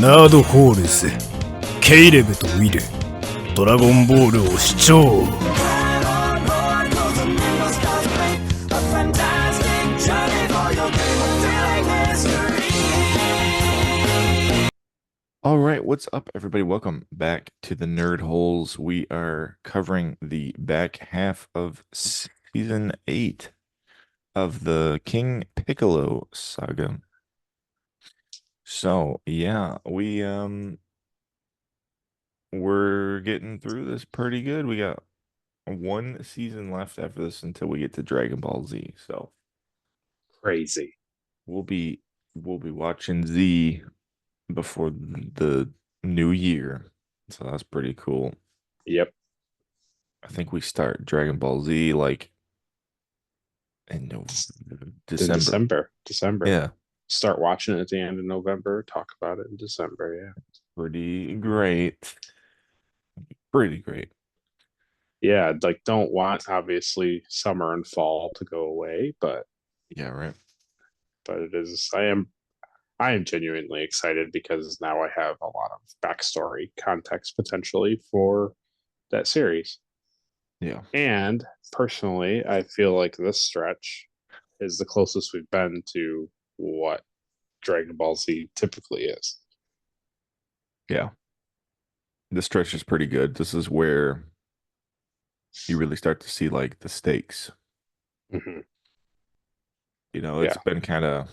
ナードホールズ、ケイレブとウィル、ドラゴンボールを視聴。All right, what's up, everybody? Welcome back to the Nerd Holes. We are covering the back half of season 8 of the King Piccolo Saga. So, yeah, we're getting through this pretty good. We got one season left after this until we get to Dragon Ball Z. So, crazy. we'll be watching Z before the new year. So that's pretty cool. Yep. I think we start Dragon Ball Z like in December. December. Yeah, Start watching it at the end of November. Talk about it in December. Yeah. pretty great. Pretty great. Yeah. Like, don't want obviously summer and fall to go away, but Yeah, right. it is. I am genuinely excited because now I have a lot of backstory context potentially for that series. Yeah. And personally, I feel like this stretch is the closest we've been to what Dragon Ball Z typically is. Yeah. This stretch is pretty good. This is where you really start to see like the stakes. Mm-hmm. It's Yeah. been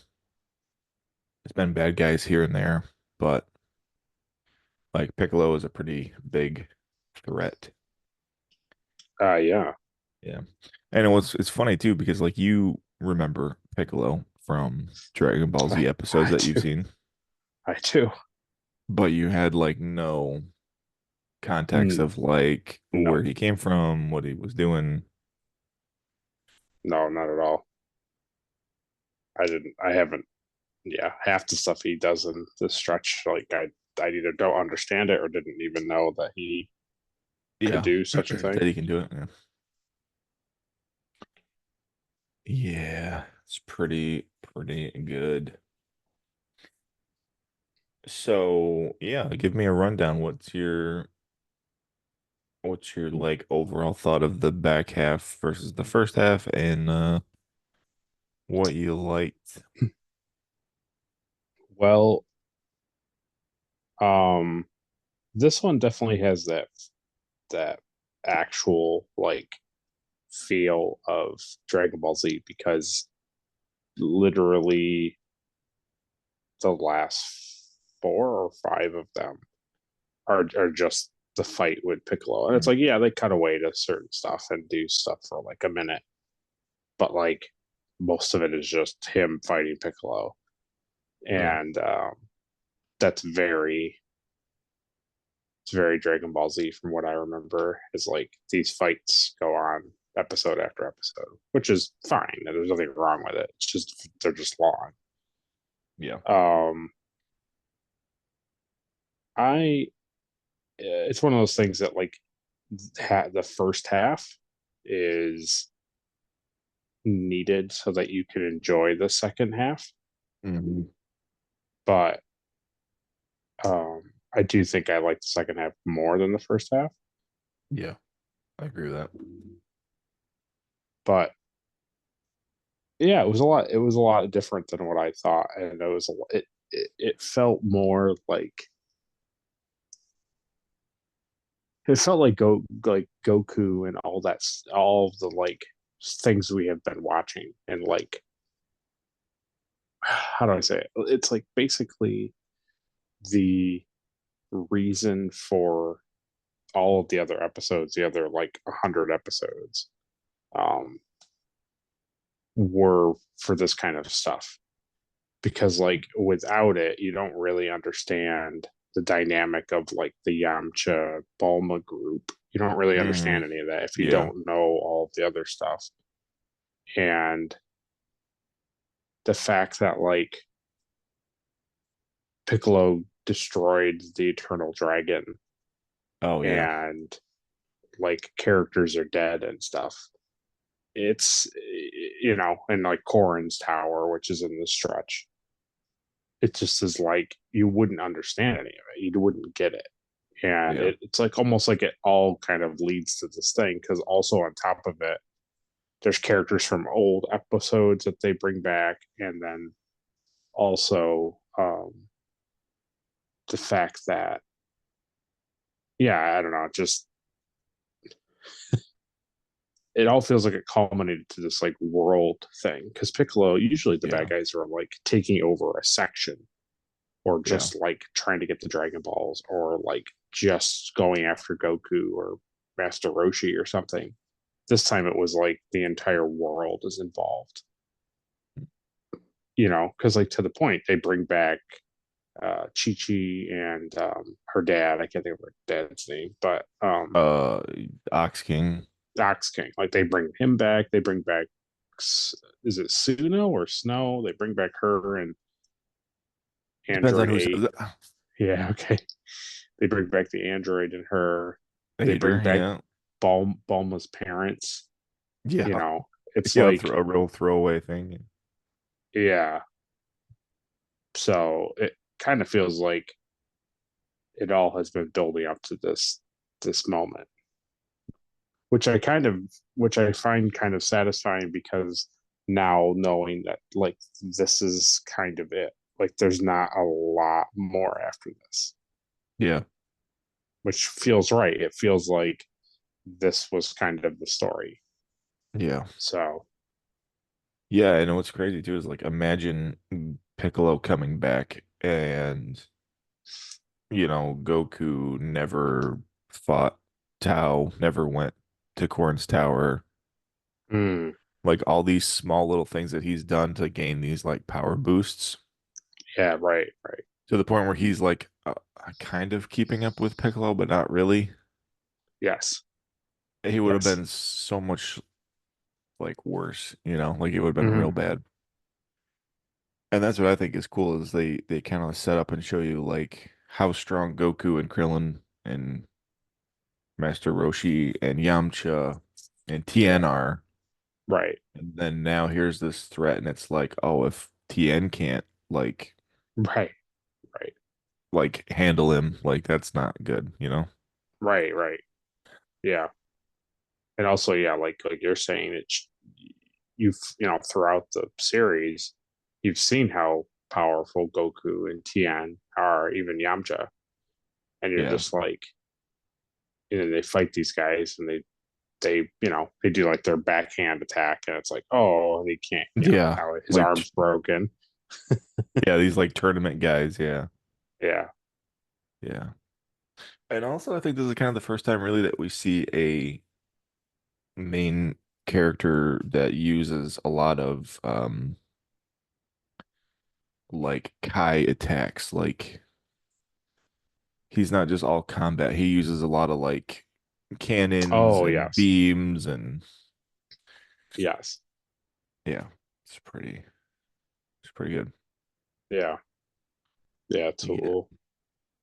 it's been bad guys here and there, but like Piccolo is a pretty big threat. Yeah. Yeah. And it's funny too because like you remember Piccolo from Dragon Ball Z episodes I that you've do. seen, I do. but you had like no context Mm, of like where no, he came from, what he was doing. no, not at all. I didn't. I haven't. Yeah, half the stuff he does in the stretch, like I either don't understand it or didn't even know that he could Yeah. do such a That thing. he can do it. Yeah. Yeah, it's pretty good. So, yeah, give me a rundown. What's your like overall thought of the back half versus the first half and what you liked? Well, um, this one definitely has that actual like feel of Dragon Ball Z because literally the last 4 or 5 of them are just the fight with Piccolo. And it's Mm. like, yeah, they cut away to certain stuff and do stuff for like a minute, but like most of it is just him fighting Piccolo. Yeah. And that's very it's very Dragon Ball Z from what I remember, is like these fights go on episode after episode, which is fine. There's nothing wrong with it. It's just they're just long. Yeah. Um I it's one of those things that like the first half is needed so that you can enjoy the second half. Mhm. But I do think I like the second half more than the first half. Yeah, I agree with that. But yeah, it was a lot different than what I thought, and it felt more like it felt like Goku and all of the like things we have been watching, and like how do I say it? It's like basically the reason for all of the other episodes, the other like 100 episodes, um, were for this kind of stuff. Because like without it, you don't really understand the dynamic of like the Yamcha Bulma group. You don't really Hmm. understand any of that if you Yeah. don't know all of the other stuff. And the fact that like Piccolo destroyed the Eternal Dragon Oh yeah. and like characters are dead and stuff. It's and like Korin's tower, which is in the stretch. it just is like you wouldn't understand any of it. You wouldn't get it. And Yeah. it's like almost like it all kind of leads to this thing because also on top of it, there's characters from old episodes that they bring back, and then also the fact that yeah, I don't know, just it all feels like it culminated to this like world thing because Piccolo usually the Yeah. bad guys are like taking over a section or Yeah. just like trying to get the Dragon Balls or like just going after Goku or Master Roshi or something. This time it was like the entire world is involved, because like to the point they bring back Chi Chi and her dad. I can't think of her dad's name, but Ox King. Ox King. Like they bring him back. They bring back, is it Suno or Snow? They bring back her and Depends on Android who's 8. Yeah, okay. They bring back the android and her. They bring Vader. back Yeah. Bulma's parents. Yeah. You know, it's Yeah. like, A real throwaway thing. yeah. So it kind of feels like it all has been building up to this moment, which I find kind of satisfying because now knowing that like this is kind of it. Like there's not a lot more after this, Yeah. which feels right. It feels like this was kind of the story. Yeah. So, Yeah. And what's crazy too is like imagine Piccolo coming back and Goku never fought Tao, never went to Corn's Tower. mm, Like all these small little things that he's done to gain these like power boosts yeah, right, right. to the point where he's like kind of keeping up with Piccolo, but not really. Yes, He would have yes. been so much like worse, like it would have been real Mm-hmm. bad. And that's what I think is cool is they kind of set up and show you like how strong Goku and Krillin and Master Roshi and Yamcha and Tien Yeah, are. right, And then now here's this threat, and it's like, oh, if Tien can't right, right, handle him, like that's not good. right, right. Yeah. And also, yeah, like you're saying, you've throughout the series, you've seen how powerful Goku and Tien are, even Yamcha, and you're Yeah. just like, they fight these guys, and they do like their backhand attack, and it's like, oh, and he can't, Yeah. now his Like arm's broken. yeah, these like tournament guys, yeah. Yeah. Yeah. And also I think this is kind of the first time really that we see a main character that uses a lot of like Kai attacks. Like he's not just all combat. He uses a lot of like cannons Oh and yes, beams and yes, yeah, it's pretty good. yeah, yeah. It's We a get little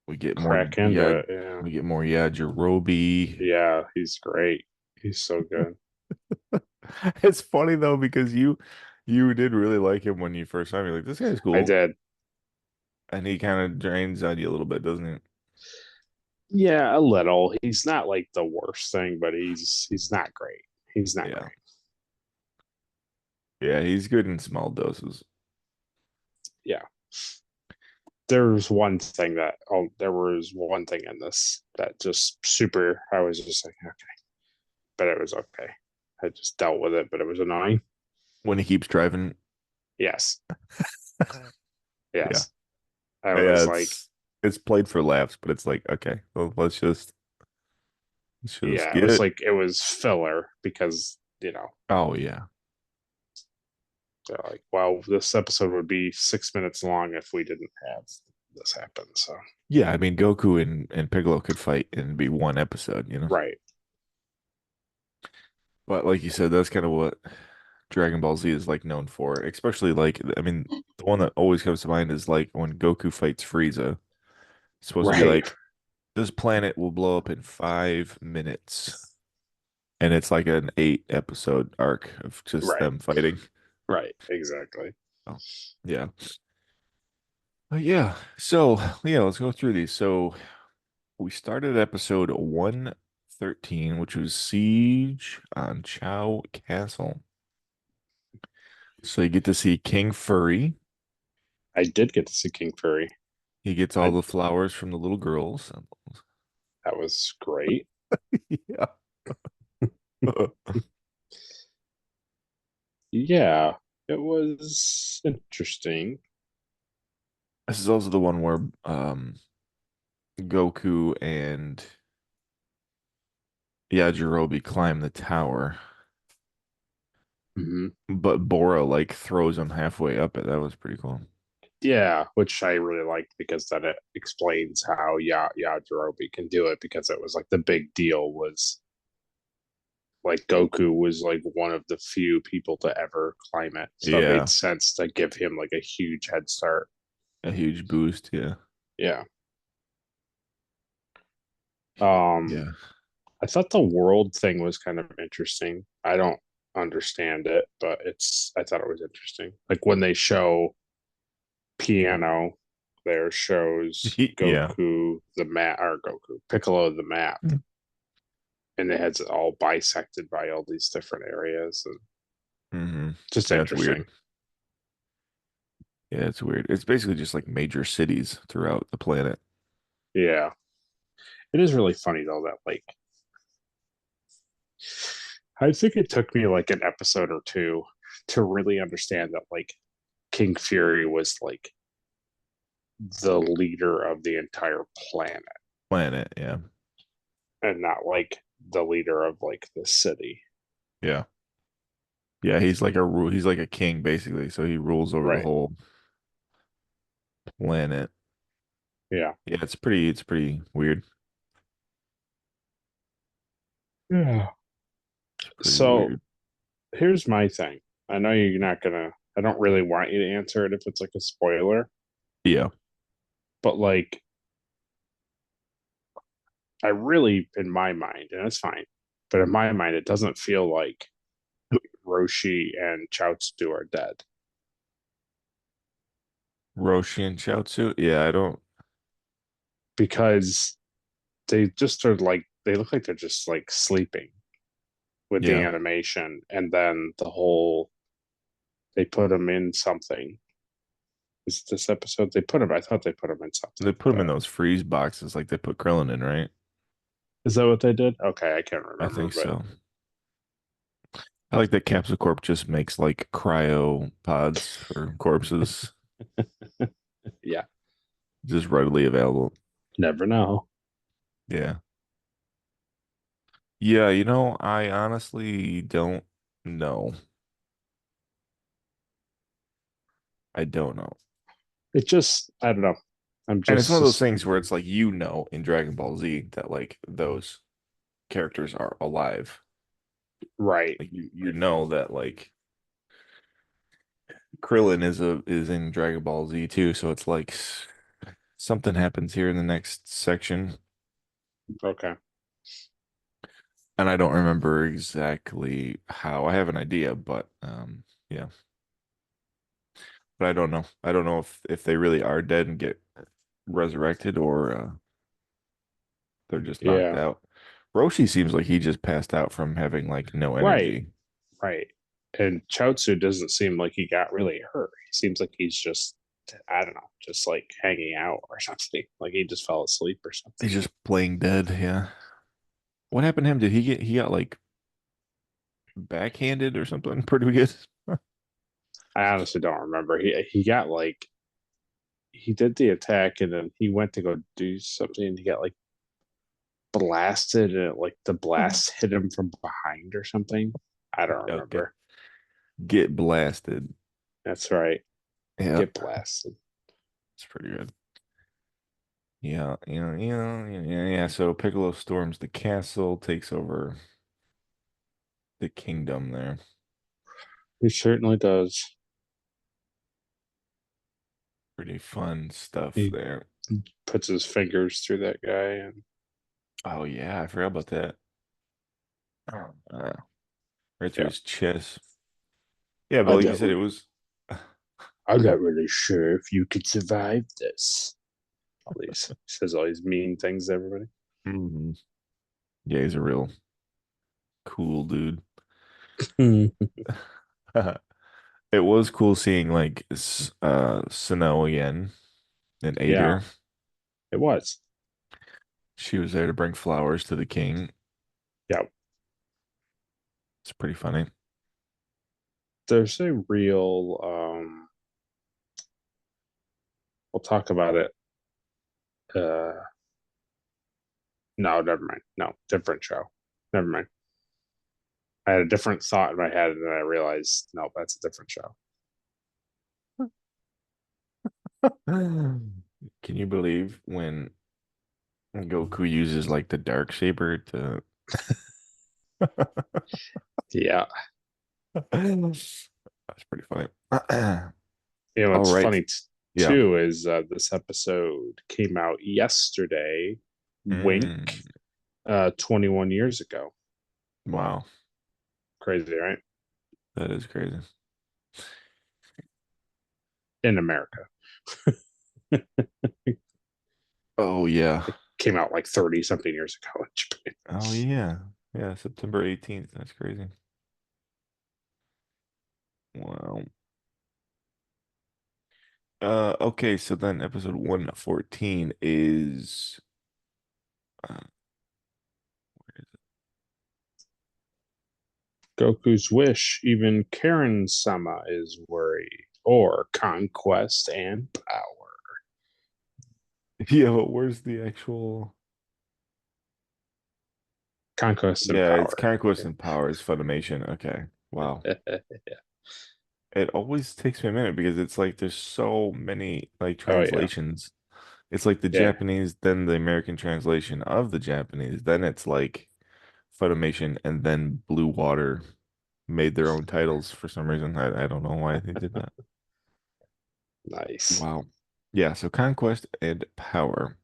we get more crack into yeah, it. Yeah, we get more Yajirobe. yeah. He's great. He's so good. It's funny though because you did really like him when you first saw him. You're like, this guy's I cool. did. And he kind of drains on you a little bit, doesn't he? Yeah, a little. He's not like the worst thing, but he's not great. He's not Yeah. great. Yeah, he's good in small doses. Yeah. There was one thing in this that just super. I was just like, okay, but it was okay. I just dealt with it, but it was annoying. When he keeps driving. Yes, Yeah. yes. I Yeah, was like, it's played for laughs, but it's like, okay, well, let's just yeah, it get was it. like it was filler because Oh yeah. they're like, well, this episode would be 6 minutes long if we didn't have this happen. So Yeah, I mean Goku and Piccolo could fight and be one episode. right, But like you said, that's kind of what Dragon Ball Z is like known for. Especially like I mean, the one that always comes to mind is like when Goku fights Frieza. It's supposed to be right, like this planet will blow up in 5 minutes. And it's like an 8 episode arc of just right, them fighting. right, exactly. Oh, yeah. Yeah. So, yeah, let's go through these. So, we started episode 113, which was Siege on Chow Castle. So, you get to see King Furry. I did get to see King Fury. He gets all I the flowers from the little girls. That was great. Yeah. Yeah, it was interesting. This is also the one where Goku and Yajirobe climb the tower, Hmm. but Bora like throws him halfway up it. That was pretty cool. Yeah, which I really liked because then it explains how Yajirobe can do it because it was like the big deal was like Goku was like one of the few people to ever climb it. So it made Yeah, sense to give him like a huge head start. a huge boost. Yeah, Yeah. Um yeah. I thought the world thing was kind of interesting. I don't understand it, but I thought it was interesting. Like when they show piano, there shows Yeah. Goku the map or Goku Piccolo the map, and it has it all bisected by all these different areas, and Mm-hmm. just Yeah, it's interesting. weird. Yeah, it's weird. It's basically just like major cities throughout the planet. Yeah, it is really funny though that like I think it took me like an episode or two to really understand that like King Fury was like the leader of the entire planet Planet, yeah. and not like the leader of like the city. Yeah. Yeah, he's like a king basically, so he rules over the Right. whole planet. Yeah. Yeah, it's pretty weird. Yeah. It's pretty So weird. here's my thing. I know you're not gonna. I don't really want you to answer it if it's like a spoiler, Yeah. but like I really, in my mind, and it's fine, but in my mind, it doesn't feel like Roshi and Chaozu are dead Roshi and Chaozu. Yeah, I don't. because they just are like they look like they're just like sleeping with the Yeah. animation, and then the whole they put them in something. Is it this episode? They put them. I thought they put them in They something, put them in but those freeze boxes like they put Krillin in, right? is that what they did? Okay, I can't I remember, think so. I like that Capsule Corp just makes like cryo pods for corpses, but yeah, just readily available. never know. Yeah. Yeah, I honestly don't know. I don't know. It just, I don't know. I'm And it's one of those just things where it's like in Dragon Ball Z that like those characters are alive. right. Like you know that like Krillin is in Dragon Ball Z too, so it's like something happens here in the next section, Okay. and I don't remember exactly how. I have an idea, but yeah, but I don't know. I don't know if they really are dead and get resurrected or they're just knocked Yeah. out. Roshi seems like he just passed out from having like no Right. energy. Right. And Chaozu doesn't seem like he got really hurt. He seems like he's just, I don't know, just like hanging out or something. Like he just fell asleep or something. He's just playing dead. Yeah. What happened to him? He got like backhanded or something pretty good? I honestly don't remember. He got like he did the attack and then he went to go do something and he got like blasted and like the blast hit him from behind or something. I don't Okay. remember. Get blasted. That's right. Yeah, Get blasted. it's pretty good. Yeah. So Piccolo storms the castle, takes over the kingdom there. He certainly does. Pretty fun stuff He there. puts his fingers through that guy and Oh yeah, I forgot about that. Right through yeah. his chest. Yeah, but I like you did. said, it was I'm not really sure if you could survive this. All these says all these mean things to everybody. Mhm. Yeah, he's a real cool dude. It was cool seeing like Sano again and Yeah, Ader. it was. She was there to bring flowers to the king. Yeah, It's pretty funny. there's a real. We'll talk about it. Uh, no, never mind. No, different show. Never mind. I had a different thought in my head, and then I realized, no, that's a different show. Can you believe when Goku uses like the dark saber to Yeah, That's pretty funny. All what's right. funny Yeah. too is this episode came out yesterday. Wink, Mm, 21 years ago. wow. Crazy, right? That is crazy. In America, Oh yeah. came out like 30 something years ago in Japan. Oh yeah. Yeah, September 18th. That's crazy. Wow. Okay, so then episode 114 is uh, where is Goku's wish, even Karen Sama is worried, or conquest and power. it? Yeah, but where's the actual Conquest and Yeah, it's power. Conquest and Power is Funimation. Okay. Wow. It always takes me a minute because it's like there's so many like Oh, yeah. translations. It's like the Yeah. Japanese, then the American translation of the Japanese, then it's like Funimation, and then Blue Water made their own titles for some reason. I don't know why they did that. Nice. Wow. Yeah, so Conquest and Power.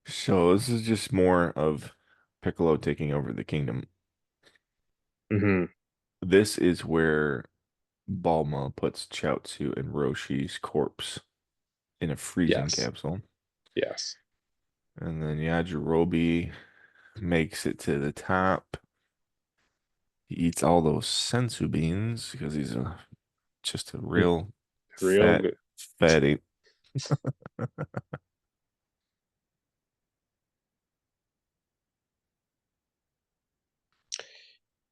So this is just more of Piccolo taking over the kingdom. Hmm. This is where Balma puts Chaozu and Roshi's corpse in a freezing Yes. capsule. Yes. And then Yajirobe makes it to the top. He eats all those sensu beans because he's just a real Real fat good. fatty.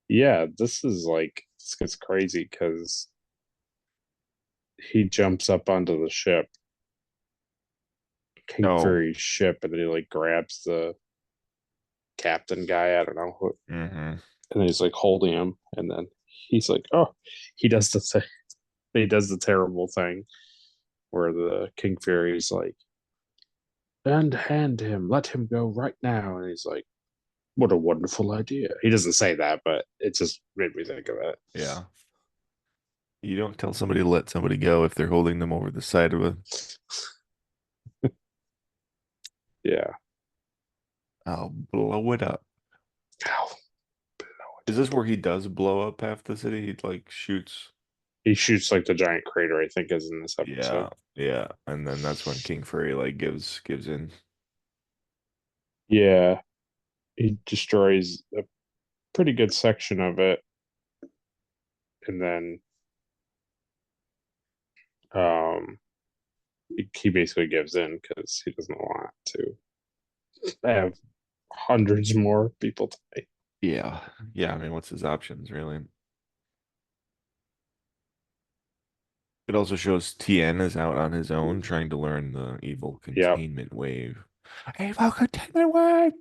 Yeah, this gets crazy because he jumps up onto the ship, King Oh, Fury's ship, and then he like grabs the captain guy. I don't know who, hmm and he's like holding him, and then he's like, oh, he does the thing. He does the terrible thing where the King Fury's like, hand him, let him go right now, and he's like, what a wonderful idea. He doesn't say that, but it just made me think of it. yeah. You don't tell somebody to let somebody go if they're holding them over the side of a. Yeah. I'll blow it up. Ow. Is this where he does blow up half the city? He like shoots. He shoots like the giant crater, I think, is in this episode. Yeah, yeah. And then that's when King Fury like gives in. Yeah. He destroys a pretty good section of it, and then um he basically gives in because he doesn't want to have hundreds more people die. Yeah. Yeah, I mean, what's his options, really? It also shows Tien is out on his own trying to learn the evil Yep. containment wave. Evil containment wave!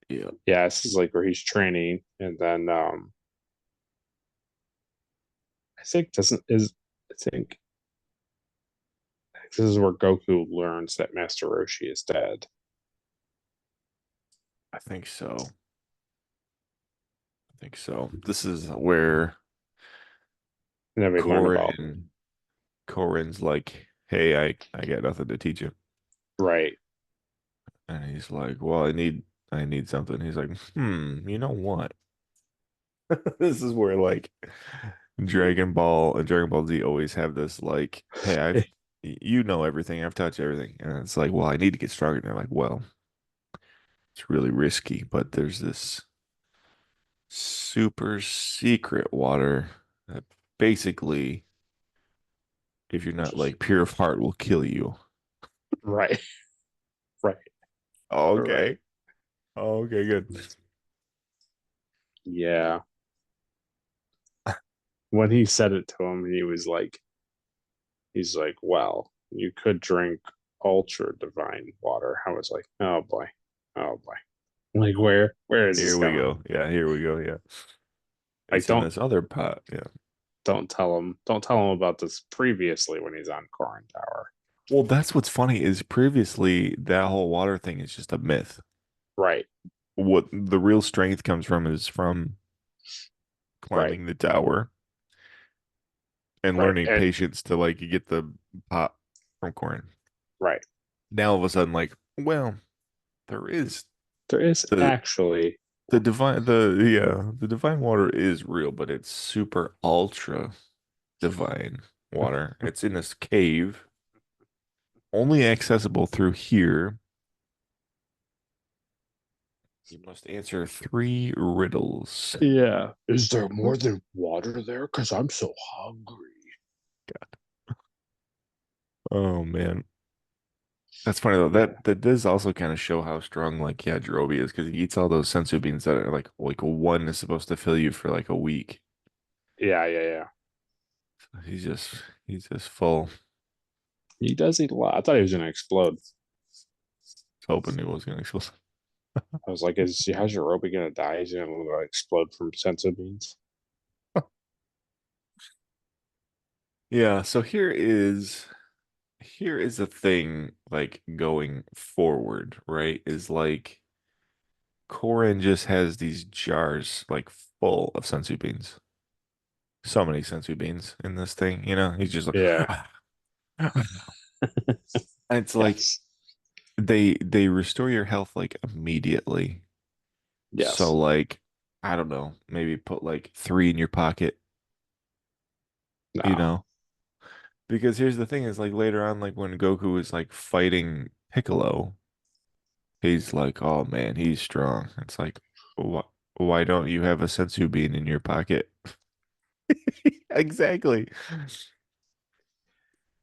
Yeah. Yeah, this is like where he's training, and then I think doesn't is I think this is where Goku learns that Master Roshi is dead. I think so. I think so. This is where And then we learn about Corin Corin's like, hey, I got nothing to teach you. right. And he's like, well, I need something. He's like, you know what? This is where like Dragon Ball and Dragon Ball Z always have this like, hey, you know everything, I've touched everything. And it's like, well, I need to get stronger. And they're like, well, it's really risky, but there's this super secret water that basically, if you're not Just like pure of heart, will kill you. right, right, right. Okay. Okay, good. Yeah. When he said it to him, he's like, well, you could drink ultra divine water. I was like, oh boy, oh boy. Like where is this Here we going? go. Yeah, here we go. Yeah. Like It's in this other pot. Yeah. don't tell him about this previously when he's on Corin Tower. Well, that's what's funny is previously that whole water thing is just a myth. Right, What the real strength comes from is from right, climbing the tower and right, learning and patience to like get the pot from Corin. right. Now all of a sudden, like, well, there is There is the actually the divine water is real, but it's super ultra divine water. It's in this cave, only accessible through here. You must answer three riddles. yeah. Is there more than water there? Because I'm so hungry. Oh man. That's funny though. Yeah, That does also kind of show how strong like yeah, Jirobe is because he eats all those sensu beans that are like one is supposed to fill you for like a week. yeah. He's just full. He does eat a lot. I thought he was gonna explode. Hoping he was gonna explode. I was like, how's your Robot gonna die? He's gonna explode from sensu beans. Yeah, so here is a thing like going forward, right? Is like Korin just has these jars like full of sensu beans. So many sensu beans in this thing, He's just like Yeah. and it's like Yes. they restore your health like immediately. So Yes. like I don't know, maybe put like three in your pocket, you No. know? Because here's the thing is like later on, like when Goku is like fighting Piccolo, he's like, oh man, he's strong. It's like, why don't you have a sensu bean in your pocket? Exactly.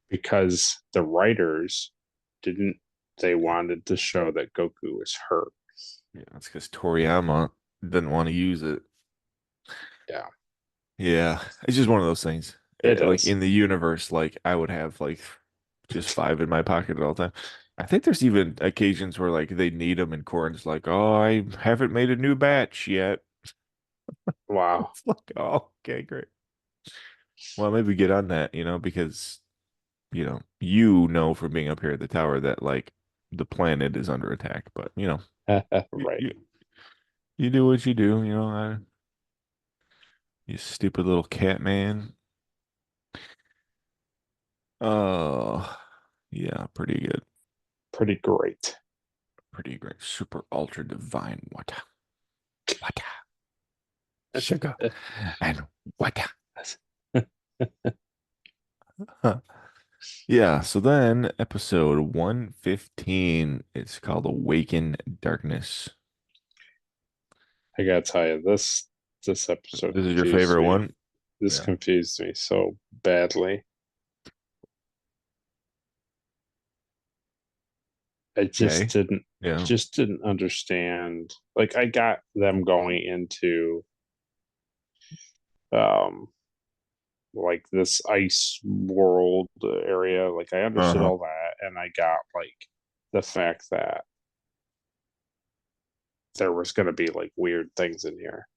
Because the writers didn't they wanted to show that Goku was hurt. Yeah, that's because Toriyama didn't want to use it. Yeah. Yeah, it's just one of those things. It Like is. in the universe, like I would have like just five in my pocket at all time. I think there's even occasions where like they need them and Corin's like, oh, I haven't made a new batch yet. Wow. It's like, oh, okay, great. Well, maybe get on that, because you know from being up here at the tower that like the planet is under attack, but you Right. you, you do what you do, you stupid little cat man. Oh, yeah, pretty good. Pretty great. Pretty great. Super ultra divine water. Water. Sugar and water. Huh. Yeah, so then episode 115, it's called Awaken Darkness. I gotta tell you, this episode This is your confused favorite me. one? This Yeah. confused me so badly. Okay. I Yeah. just didn't understand. Like I got them going into um like this ice world area. Like I understood Uh-huh. all that, and I got like the fact that there was going to be like weird things in here.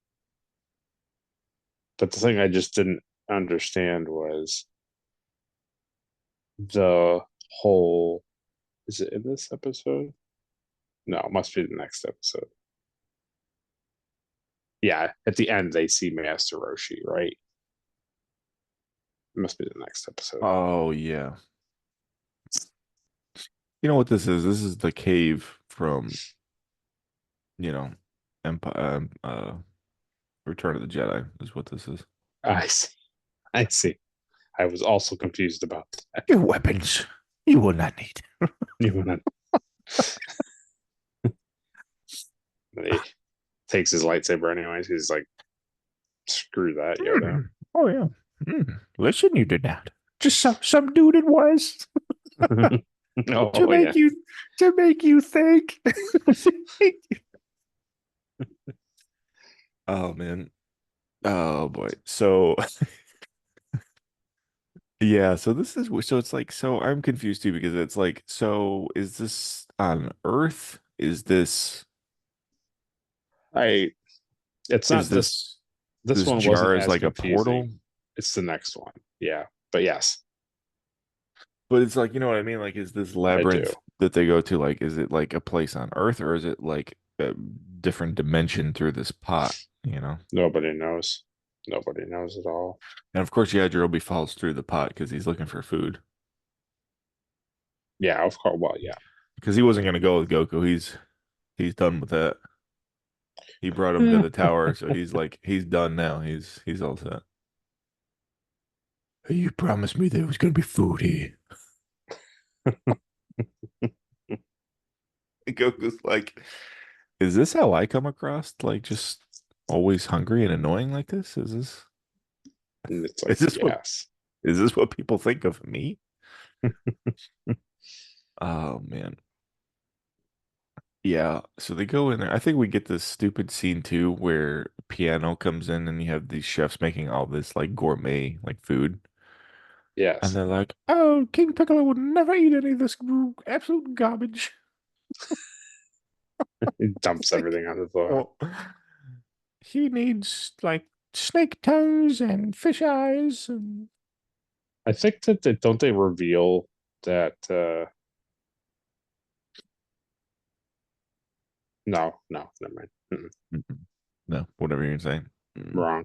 But the thing I just didn't understand was the whole. Is it in this episode? No, it must be the next episode. Yeah, at the end they see Master Roshi, right? It must be the next episode. Oh, yeah. You know what this is? This is the cave from you know, Empire, Return of the Jedi is what this is. I see. I see. I was also confused about that. Your weapons you will not need. You wanna- he takes his lightsaber anyways. He's like, screw that, Yoda. Oh yeah. Listen, you did not. Just some dude it was Oh yeah. to make you think. Oh man. Oh boy. So yeah, so this is so it's like so I'm confused too because it's like so is this on Earth? I it's Is not this this this this one wasn't jar is as like a portal? confusing. It's the next one. Yeah. But yes, But it's like, you know what I mean? Like, is this I do. labyrinth that they go to, like, is it like a place on Earth or is it like a different dimension through this pot, you know? Nobody knows. Nobody knows at all. And of course, Yajirobe falls through the pot because he's looking for food. Yeah, of course. Well, yeah. Because he wasn't going to go with Goku. He's done with that. He brought him to Eh. the tower, so he's like, he's done now. He's all set. Hey, you promised me there was going to be food here. Goku's like, is this how I come across? Like, just always hungry and annoying like this? And it's Is like, this what yes. is this what people think of me? Oh man. Yeah, so they go in there. I think we get this stupid scene too where piano comes in and you have these chefs making all this like gourmet like food. And Yes. they're like, "Oh, King Piccolo would never eat any of this absolute garbage." It dumps Like, everything on the floor. oh, he needs like snake tongues and fish eyes and I think that don't they reveal that no, never mind. Mm-mm. No, whatever you're saying. Wrong.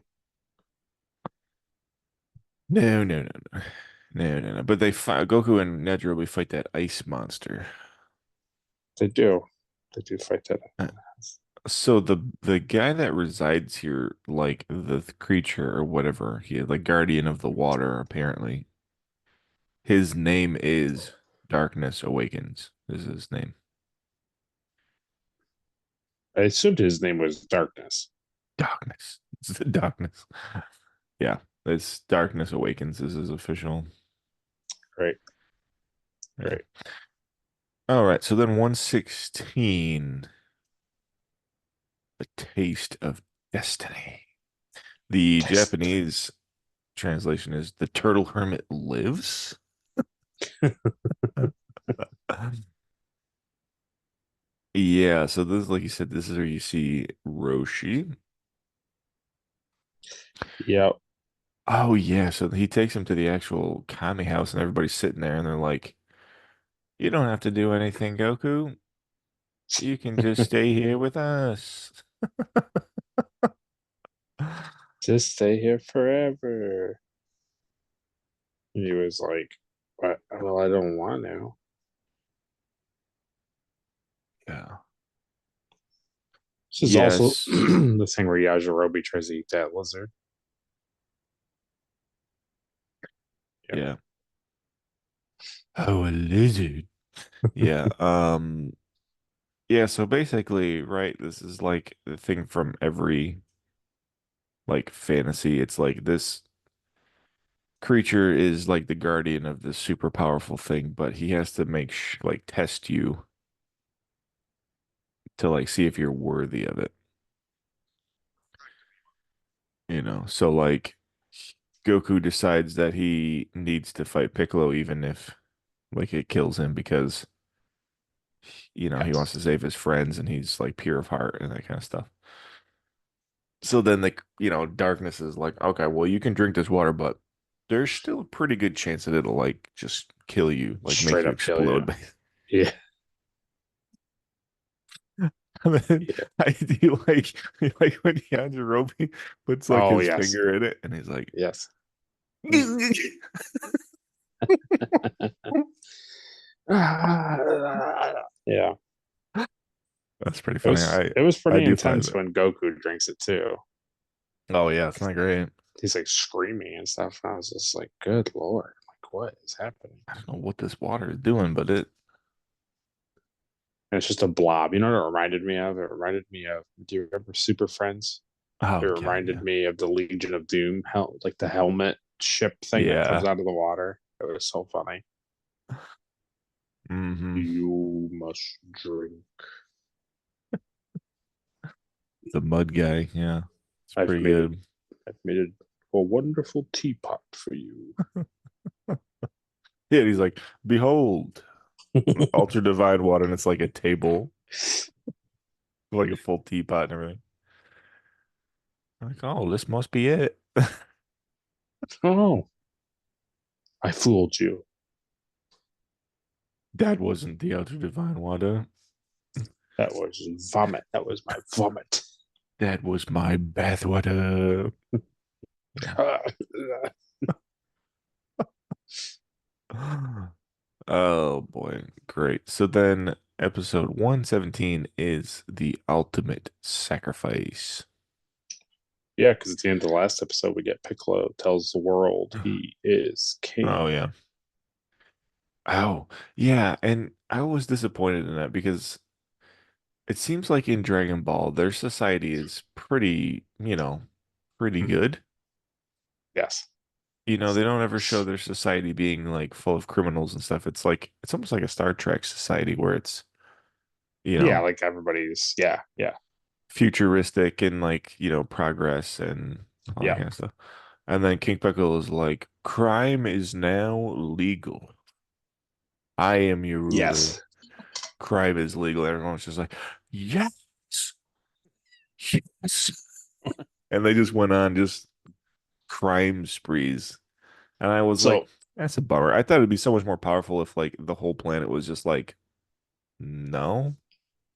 No, no, no, no. No, no, no. But they fight Goku and Yajirobe fight that ice monster. They do. They do fight that. Uh, So the guy that resides here, like the creature or whatever, he like guardian of the water, apparently. His name is Darkness Awakens, is his name. I assumed his name was Darkness. Darkness. It's the darkness. Yeah. It's Darkness Awakens is his official. Right. Yeah. Right. All right. So then 116, The Taste of Destiny. The Yes. Japanese translation is The Turtle Hermit Lives. Yeah, so this, like you said, this is where you see Roshi. Yep. Oh yeah, so he takes him to the actual Kami house, and everybody's sitting there, and they're like, "You don't have to do anything, Goku. You can just stay here with us." Just stay here forever. He was like, "What? Well, I don't want to." Yeah. This is also Yes. the thing where Yajirobe tries to eat that lizard. Yep. Yeah. Oh, a lizard. Yeah. Yeah. So basically, right, this is like the thing from every like fantasy. It's like this creature is like the guardian of this super powerful thing, but he has to make like test you to like see if you're worthy of it, you know. So like Goku decides that he needs to fight Piccolo even if like it kills him because he wants Yes. to save his friends and he's like pure of heart and that kind of stuff. So then darkness is like, okay, well you can drink this water, but there's still a pretty good chance that it'll like just kill you, like make Straight you up kill you. explode. Yeah. And then Yeah. I do like when Yajirobe puts like Oh his yes. finger in it and he's like, Yes. Yeah. That's pretty It funny. was I it was I pretty do find intense that. when Goku drinks it too. Oh yeah, it's not great. He's like screaming and stuff. And I was just like, good lord, like what is happening? I don't know what this water is doing, but it. And it's just a blob. You know what it reminded me of? It reminded me of, do you remember Super Friends? It Oh god, reminded yeah, me of the Legion of Doom, like the helmet ship thing that comes yeah. out of the water. It was so funny. Mm-hmm. You must drink. The mud guy, yeah, it's I've pretty made it. good. I've made it a wonderful teapot for you. Yeah, he's like, behold, ultra divine water, and it's like a table, like a full teapot and everything. I'm like, oh, this must be it. Oh, I fooled you. That wasn't the ultra divine water. That was vomit. That was my vomit. That was my bath water. Yeah. Oh boy, great. So then episode 117 is the ultimate sacrifice. Yeah, because at the end of the last episode, we get Piccolo tells the world he is Oh king. yeah. Oh, yeah, and I was disappointed in that because it seems like in Dragon Ball their society is pretty, pretty good. Yes. They don't ever show their society being like full of criminals and stuff. It's like it's almost like a Star Trek society where it's, you Yeah, know, like everybody's. Yeah, yeah, futuristic and like, progress and all that yeah. kind of stuff. And then King Piccolo is like, crime is now legal. I am your ruler. Yes. Crime is legal. Everyone's just like, yes, yes. And they just went on just crime sprees. And I was like, So, that's a bummer. I thought it'd be so much more powerful if like the whole planet was just like, no,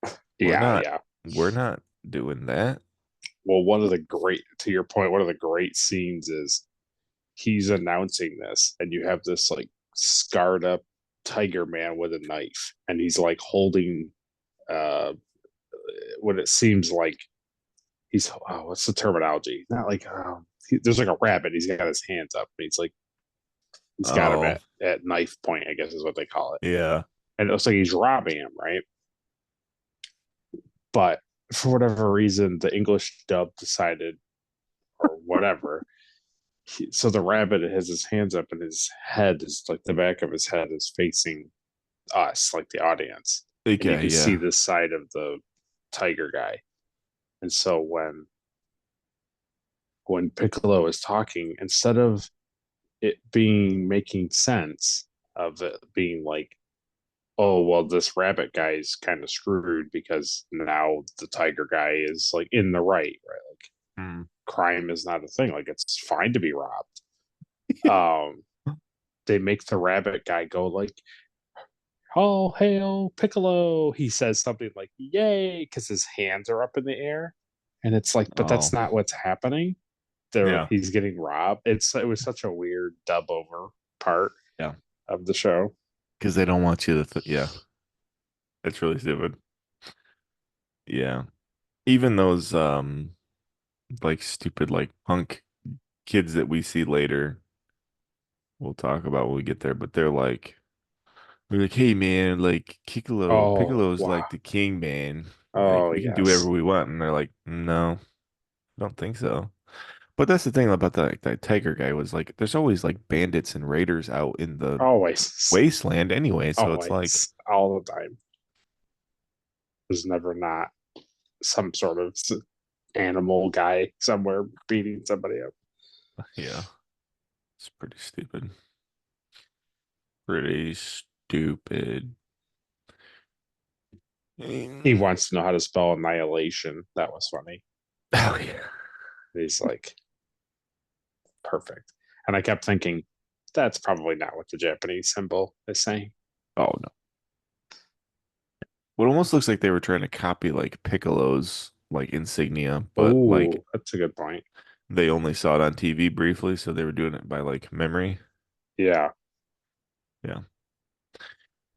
we're yeah, not, yeah. we're not doing that. Well, to your point, one of the great scenes is he's announcing this, and you have this like scarred up tiger man with a knife, and he's like holding uh what it seems like he's what's the terminology? Not like there's like a rabbit. He's got his hands up. And he's got him Oh, at knife point, I guess is what they call it. yeah. And it looks like he's robbing him, right? But for whatever reason, the English dub decided, or whatever. So the rabbit has his hands up, and his head is like the back of his head is facing us, like the audience, and you Okay, can see yeah. this side of the tiger guy. And so when Piccolo is talking, instead of it being making sense of it being like, oh well, this rabbit guy is kind of screwed because now the tiger guy is like in the right, like Mm. crime is not a thing, like it's fine to be robbed. um they make the rabbit guy go like, "Oh, hail Piccolo!" He says something like "Yay!" because his hands are up in the air, and it's like, but that's Oh, not what's happening. yeah. He's getting robbed. It was such a weird dub over part Yeah. of the show. Because they don't want you to, yeah. It's really stupid. Yeah. Even those, like stupid, like punk kids that we see later, we'll talk about when we get there, but we're like, hey man, like Oh Piccolo's wow! like the king, man. Like Oh we can do whatever yes, we want. And they're like, no, I don't think so. But that's the thing about that tiger guy was like, there's always like bandits and raiders out in the always, wasteland anyway. So it's like, always, all the time. There's never not some sort of animal guy somewhere beating somebody up. yeah, it's pretty stupid. Pretty stupid. He Mm. wants to know how to spell annihilation. That was funny. Oh yeah. He's like, perfect. And I kept thinking, that's probably not what the Japanese symbol is saying. Oh no. What almost looks like they were trying to copy like Piccolo's like insignia, but like Oh, that's a good point. they only saw it on TV briefly, so they were doing it by like memory. Yeah. Yeah.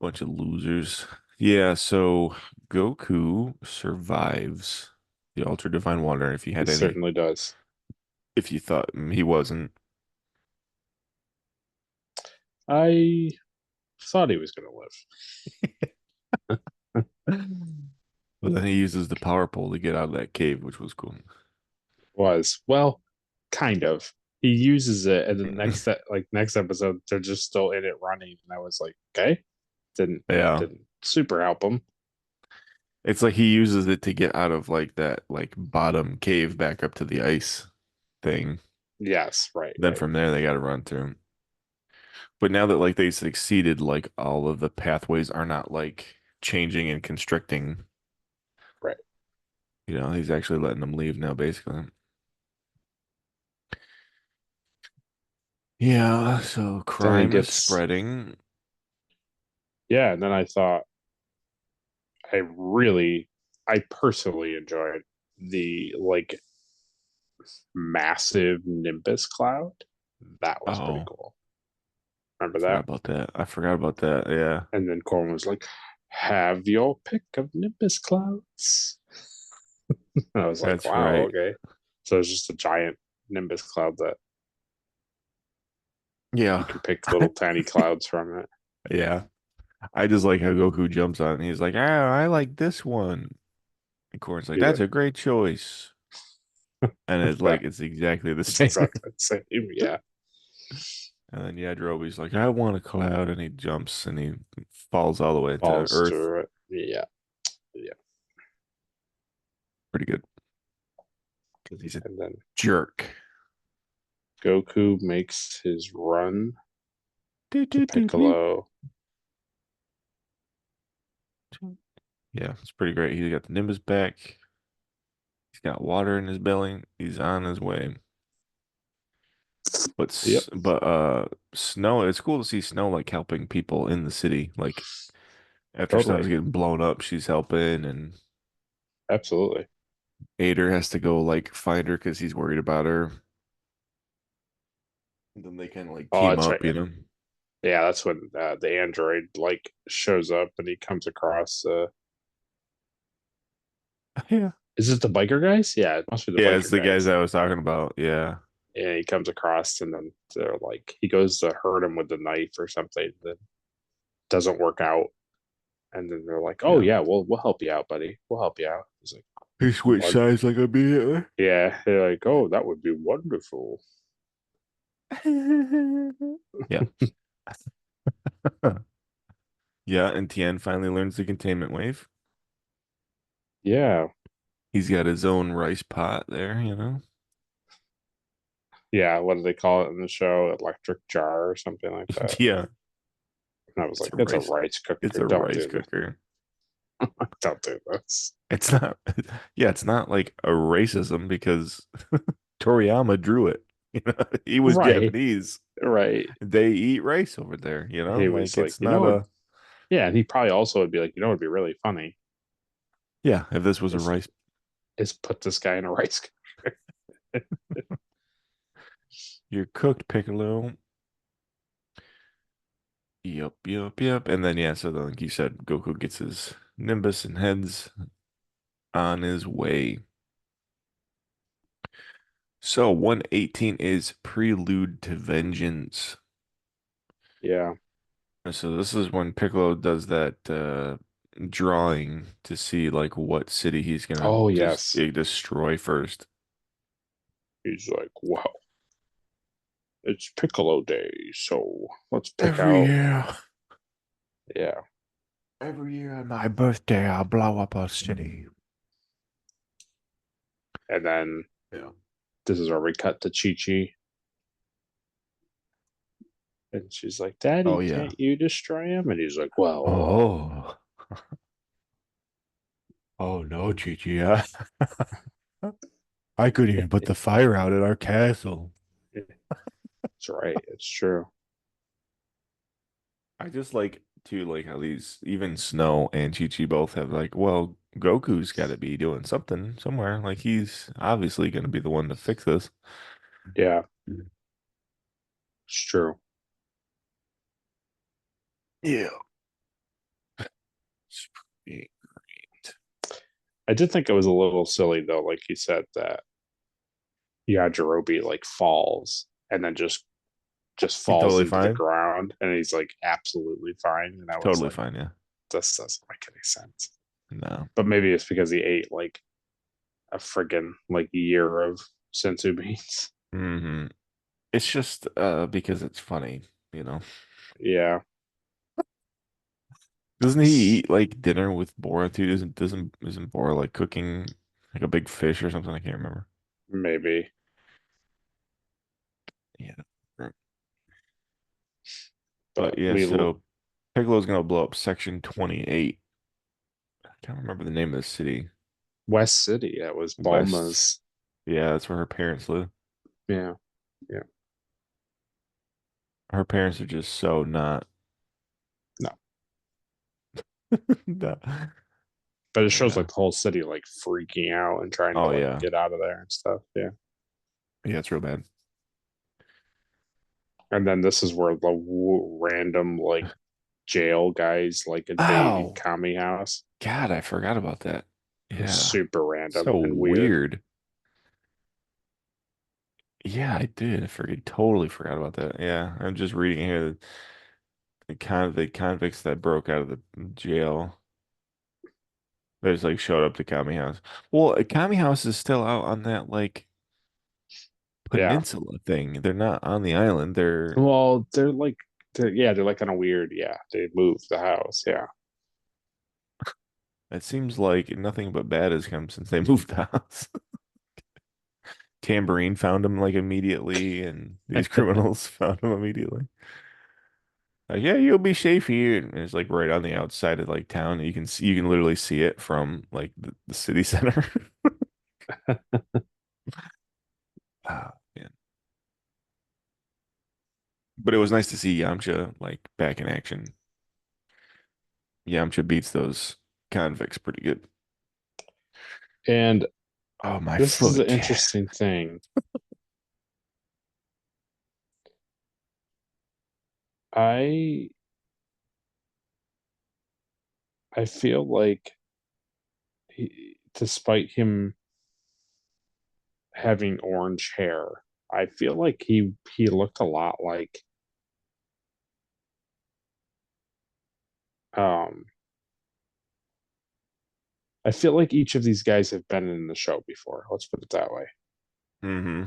Bunch of losers. Yeah, so Goku survives the Ultra Divine Water. If you He had any, certainly does. if you thought he wasn't, I thought he was going to but then he uses the power pole to get out of that cave, which was cool. was well, kind of. He uses it, and the next episode, they're just still in it running, and I was like, okay, didn't Yeah. didn't super help him. It's like he uses it to get out of like that like bottom cave back up to the ice thing. Yes, right, Then right, from there they got to run through. But now that like they succeeded, like all of the pathways are not like changing and constricting. right. You know, he's actually letting them leave now, basically. Yeah, so Then he crime is gets spreading. yeah, and then I personally enjoyed the like massive Nimbus cloud. That was pretty Oh, cool. Remember forgot that? about that. I forgot about that. Yeah, And then Corbin was like, "Have your pick of Nimbus clouds." And I was like, that's "Wow, right. okay." So it's just a giant Nimbus cloud that you Yeah. can pick little tiny clouds from it. Yeah. I just like how Goku jumps on it and he's like, ah, I like this one. And Korn's like, Yeah, that's a great choice. And it's that like it's exactly the it's same. exactly the same. Yeah, And then Yajirobe's like, I want a cloud, and he jumps and he falls all the way to falls Earth. through it. Yeah, yeah. Pretty good. Because he's a And then jerk. Goku makes his run Do, to do, do, do. Piccolo. Yeah, it's pretty great. He got the Nimbus back. He's got water in his belly. He's on his way. But Yep, Snow, it's cool to see Snow like helping people in the city. Like after stuff's totally, getting blown up, she's helping, and absolutely. Ader has to go like find her because he's worried about her. And then they kind of like Oh, team that's right. up, you know? Yeah, that's when the android like shows up and he comes across. Yeah. Is it the biker guys? Yeah, it must be the Yeah, it's biker the guys guys. I was talking about. Yeah. And he comes across, and then they're like, he goes to hurt him with the knife or something that doesn't work out. And then they're like, "Oh Yeah. yeah, we'll help you out, buddy. We'll help you out." He's like, He switched "What?" sides like immediately. Yeah, they're like, "Oh, that would be wonderful." Yeah. Yeah, and Tien finally learns the containment wave. Yeah, He's got his own rice pot there, you know? yeah. What do they call it in the show? Electric jar or something like that. Yeah. And I was It's like, a "It's a rice rice it's cooker. a Don't rice do this. cooker. Don't do this." It's not yeah, it's not like a racism because Toriyama drew it. You know, he was Right, Japanese. right. They eat rice over there, you know? He was Like like, it's not a yeah, and he probably also would be like, it'd be really funny yeah, if this was a is rice. is put this guy in a rice cooker. You're cooked, Piccolo. Yep, yep, yep. And then yeah, so then, like you said, Goku gets his Nimbus and heads on his way. So 118 is Prelude to Vengeance. Yeah. So this is when Piccolo does that drawing to see like what city he's gonna Oh just yes. destroy first. He's like, wow, it's Piccolo Day, so let's pick Every out. year, Yeah. every year on my birthday, I'll blow up a city. And then Yeah. this is where we cut to Chi Chi. And she's like, Daddy, Oh yeah. can't you destroy him? And he's like, well, Oh. Oh no, Chichi. I couldn't even put the fire out at our castle. that's right. It's true. I just like to like how these even Snow and Chi-Chi both have like, well, Goku's got to be doing something somewhere. Like he's obviously going to be the one to fix this. Yeah, it's true. Yeah. I did think it was a little silly though, like he said that Yajirobe like falls and then just He's falls totally into the fine. ground and he's like absolutely fine. And I was Totally like, fine. Yeah. this doesn't make any sense. No. But maybe it's because he ate like a friggin' like year of sensu beans. Hmm. It's just because it's funny, you know. Yeah. Doesn't he eat like dinner with Bora too? Isn't Bora like cooking like a big fish or something? I can't remember. Maybe. Yeah. But But yeah, we so Piccolo's gonna blow up Section 28. I can't remember the name of the city. West City, that was West. Bulma's. Yeah, that's where her parents live. Yeah. Yeah. Her parents are just so not. No. No. But it shows Yeah. like the whole city like freaking out and trying to Oh like yeah. get out of there and stuff. Yeah. Yeah, it's real bad. And then this is where the random like jail guys like invade Oh Kami house. God, I forgot about that. It was Yeah. super random So and weird. weird. Yeah, I did. I forget totally forgot about that. Yeah. I'm just reading here that the convicts that broke out of the jail. They just like showed up to Kami House. Well, Kami House is still out on that like Yeah. peninsula thing. They're not on the island. They're Well, they're like kind of weird. Yeah. They moved the house. Yeah. it seems like nothing but bad has come since they moved the house. Tambourine found him like immediately, and these criminals found him immediately. Like, yeah, you'll be safe here. And it's like right on the outside of like town. You can literally see it from like the city center. Ah, man. But it was nice to see Yamcha like back in action. Yamcha beats those convicts pretty good. And Oh, my this is an foot. interesting thing. I I feel like despite him having orange hair, I feel like he looked a lot like um I feel like each of these guys have been in the show before. Let's put it that way. Mm-hmm.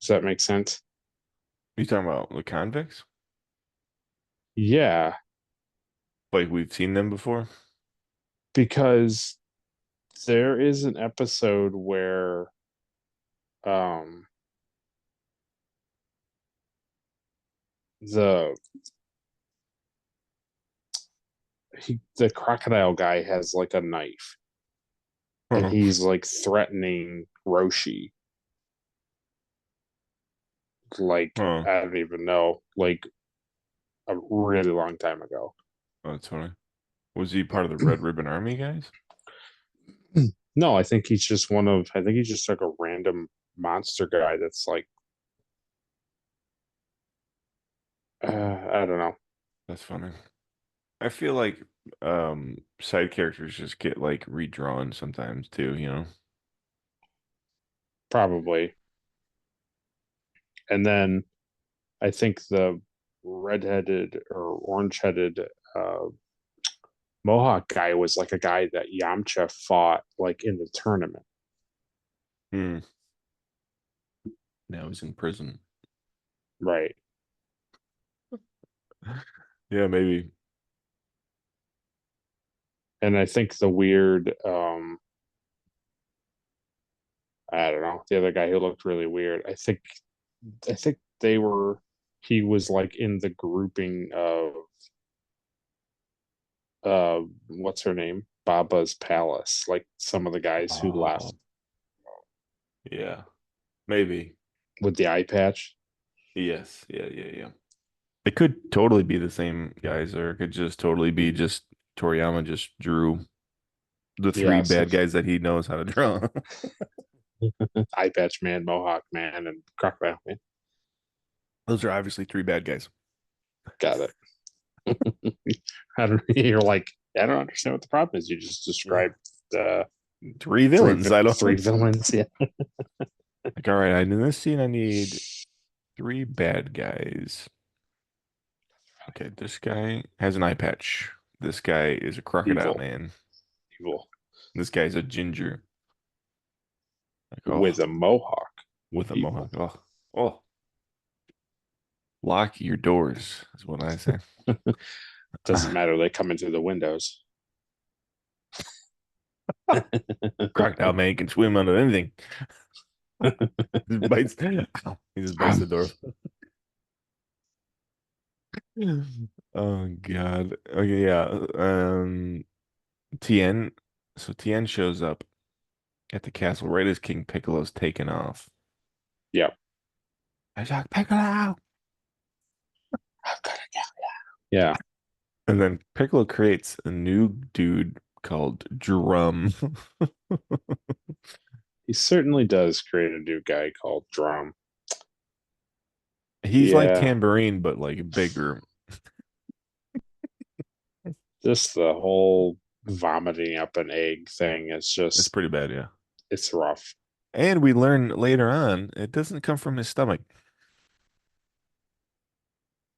Does that make sense? You talking about the convicts? Yeah, Like we've seen them before? because there is an episode where um the the crocodile guy has like a knife and Huh. he's like threatening Roshi like Huh. I don't even know, like a really long time ago. Oh, that's funny. Was he part of the Red Ribbon Army guys? No, I think he's just like a random monster guy that's like I don't know. That's funny. I feel like side characters just get like redrawn sometimes too, you know? Probably. And then I think the redheaded or orange-headed uh, Mohawk guy was like a guy that Yamcha fought like in the tournament. Hmm. Now he's in prison. Right. Yeah, maybe. And I think the weird I don't know, the other guy who looked really weird. I think they were he was like in the grouping of what's her name? Baba's Palace, like some of the guys who Oh, left yeah. Maybe. with the eye patch. Yes. Yeah, yeah, yeah. It could totally be the same guys, or it could just totally be just Toriyama just drew the three Yeah, so bad guys that he knows how to draw. eye patch man, Mohawk man, and Crocodile man. Those are obviously three bad guys. Got it. I don't. You're like, I don't understand what the problem is. You just Yeah. described the Three villains. I don't. three villains. Yeah. Like, all right, in this scene, I need three bad guys. Okay, this guy has an eye patch. This guy is a crocodile Evil. man. Evil. This guy's a ginger. Like, With a mohawk. with a Evil. mohawk. Oh, lock your doors is what I say. Doesn't matter. They come into the windows. Crocodile man can swim under anything. Just bites. He just bites the door. Oh God. Okay, yeah. Tien. So Tien shows up at the castle right as King Piccolo's taken off. Yep. I shot Piccolo. Yeah. And then Piccolo creates a new dude called Drum. He certainly does create a new guy called Drum. He's like Yeah. Tambourine, but like bigger. Just the whole vomiting up an egg thing is It's just, pretty bad, yeah. it's rough. And we learn later on it doesn't come from his stomach.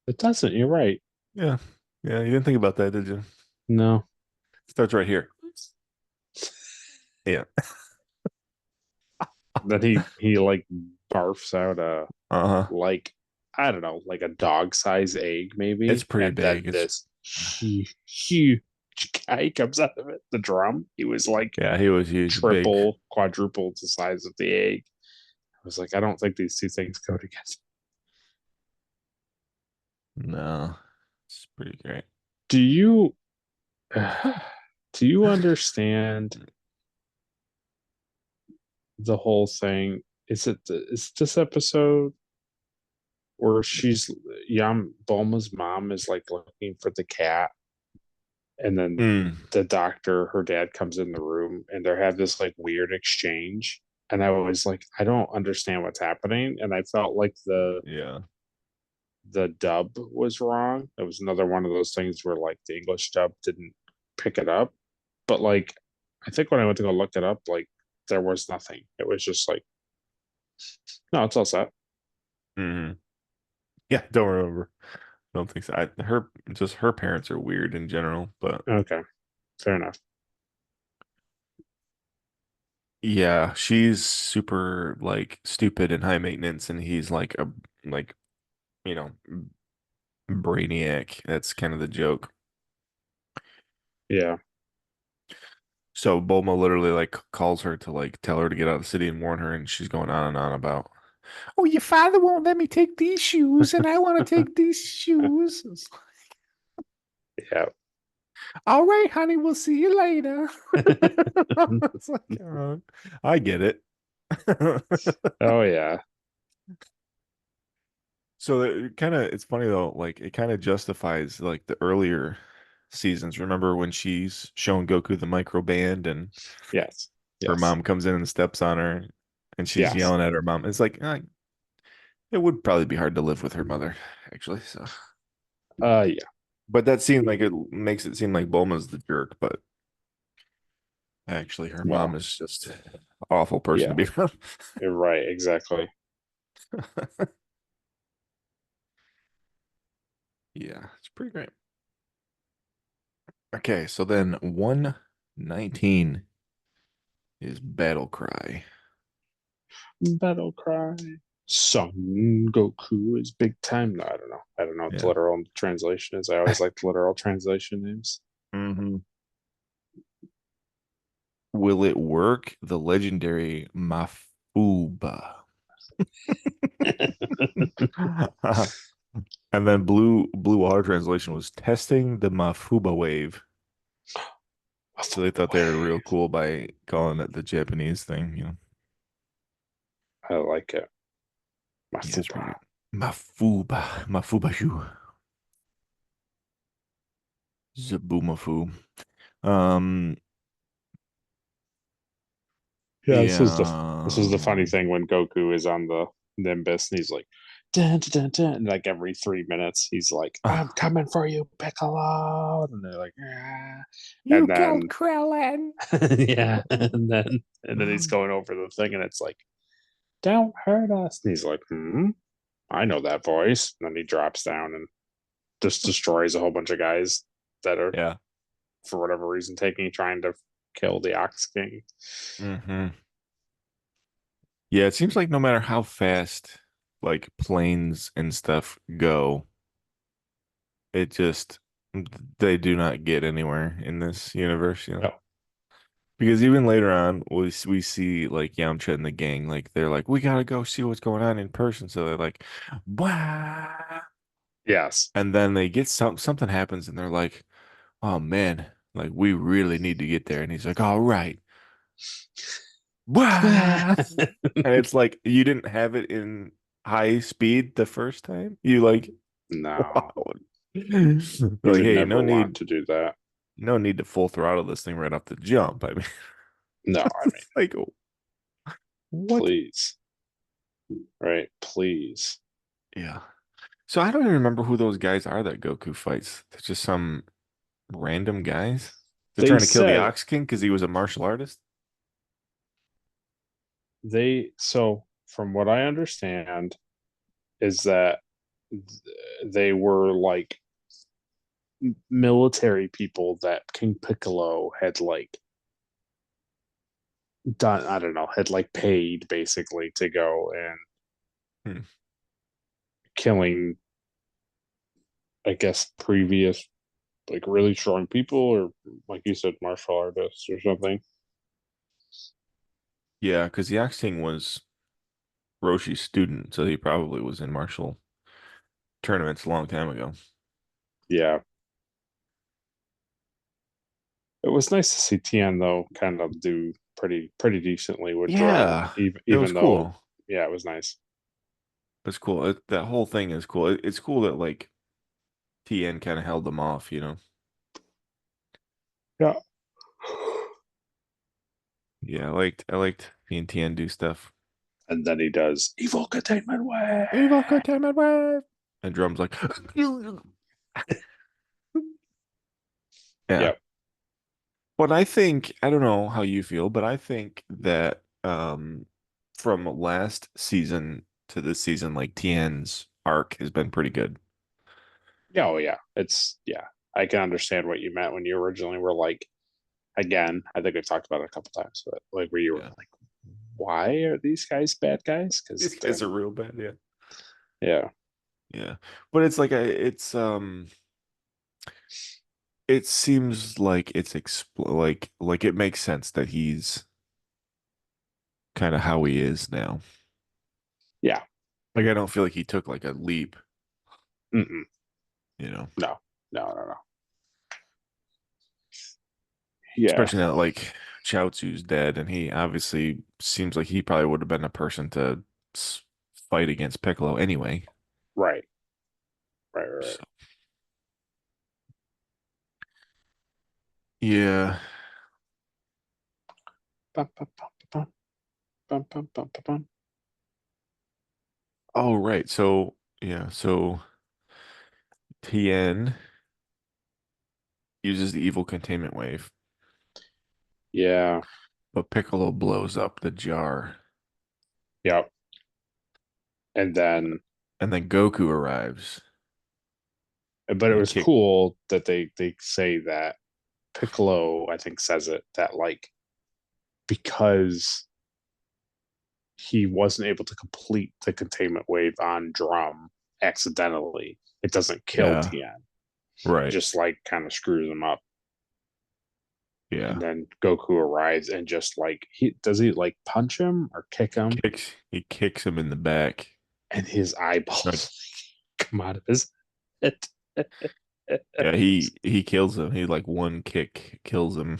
It doesn't. You're right. Yeah. Yeah, you didn't think about that, did you? No. It starts right here. Yeah. Then he like barfs out a Uh-huh. like, I don't know, like a dog size egg maybe. It's pretty and big. then this huge guy comes out of it. The Drum. He was like Yeah, he was huge, big. triple, quadruple the size of the egg. I was like, I don't think these two things go together. No, it's pretty great. Do you do you understand the whole thing? Is this episode where she's Yam Bulma's mom is like looking for the cat, and then the doctor, her dad, comes in the room and they have this like weird exchange. And I was like, I don't understand what's happening. And I felt like Yeah. the dub was wrong. It was another one of those things where like the English dub didn't pick it up. But like, I think when I went to go look it up, like there was nothing. It was just like, no, it's all set. hmm Yeah, don't remember. Don't think so. Her parents are weird in general, but Okay, fair enough. yeah, she's super like stupid and high maintenance, and he's like a like you know brainiac. That's kind of the joke. Yeah, So Bulma literally like calls her to like tell her to get out of the city and warn her, and she's going on and on about, oh, your father won't let me take these shoes, and I want to take these shoes. yeah. All right, honey, we'll see you later. It's like, I get it. Oh yeah, So it's funny though, like it kind of justifies like the earlier seasons. Remember when she's showing Goku the micro band and yes, her yes, mom comes in and steps on her and she's yes. yelling at her mom. It's like it would probably be hard to live with her mother, actually. So, Yeah. but that scene like it makes it seem like Bulma's the jerk, but actually her Well, mom is just an awful person to yeah. be around. You're right. Exactly. Yeah, it's pretty great. Okay, so then 119 is Battle Cry. Battle cry. Son Goku is big time. No, I don't know. I don't know what the Yeah. literal translation is. I always like the literal translation names. Mm-hmm. Will it work? The legendary Mafuba. And then blue water translation was testing the Mafuba wave. So they thought they were real cool by calling it the Japanese thing. I like it. Yeah, it's pretty good. Mafubashu. Zabumafu. Um, Yeah, this is the yeah. funny thing when Goku is on the Nimbus and he's like, dun, dun, dun, dun. And like every 3 minutes, he's like, "I'm coming for you, Piccolo," and they're like, "Ah." You And killed then Krillin. yeah, and then he's going over the thing, and it's like, "Don't hurt us." And he's like, "Hmm, I know that voice." And then he drops down and just destroys a whole bunch of guys that are, Yeah. for whatever reason, trying to kill the Ox King. Hmm. Yeah, it seems like no matter how fast like planes and stuff go, it just they do not get anywhere in this universe, you know. No. Because even later on, we see like Yamcha and the gang, like they're like, we gotta go see what's going on in person. So they're like, "Wah!" Yes. And then they get something happens, and they're like, oh man, like we really need to get there. And he's like, all right, Wah! And it's like you didn't have it in high speed the first time. You like, No, wow. Like, you would hey, never want to do that. no need to full throttle this thing right off the jump. I mean, No, I mean, it's like, what? please, right? Please. Yeah. So I don't even remember who those guys are that Goku fights. They're just some random guys. They're They trying to kill the said Ox King because he was a martial artist. so from what I understand is that they were like military people that King Piccolo had like done, I don't know, had like paid basically to go and Hmm. killing, I guess, previous like really strong people, or like you said, martial artists or something. Yeah, because the Ox King was Roshi's student, so he probably was in martial tournaments a long time ago. Yeah. It was nice to see Tien though kind of do pretty decently with Drum, Yeah, it was even though, cool. yeah, it was nice. It's cool. That whole thing is cool. It's cool that like TN kind of held them off, you know. Yeah. Yeah, I liked seeing TN do stuff. And then he does evil containment way. Evil containment wave. And Drum's like, yeah. Yep. But I think I don't know how you feel, but I think that from last season to this season, like TN's arc has been pretty good. Yeah, oh yeah. It's yeah. I can understand what you meant when you originally were like, again, I think we've talked about it a couple times, but like where you were Yeah. like, why are these guys bad guys? Because These they're guys are real bad, yeah. yeah. Yeah. But it's like it seems like it's like it makes sense that he's kind of how he is now. Yeah. Like I don't feel like he took like a leap, Mm-mm. you know. No. No, no, no. Yeah. Especially now that like Chaozu's dead and he obviously seems like he probably would have been a person to fight against Piccolo anyway. Right. Right, right, right. So, yeah. Bum, bum, bum, bum, bum, bum, bum, bum, bum. Oh, right. So, yeah. So Tien uses the evil containment wave, Yeah. but Piccolo blows up the jar. Yep. And then And then Goku arrives but it and was kick. cool that they say that Piccolo, I think, says it that like because he wasn't able to complete the containment wave on Drum accidentally, it doesn't kill Yeah, Tien. It right. just like kind of screws him up. And Yeah. then Goku arrives and just like he like punch him or kick him, He kicks him in the back. and his Like, eyeballs come out of his head. yeah, he kills him. He like one kick kills him.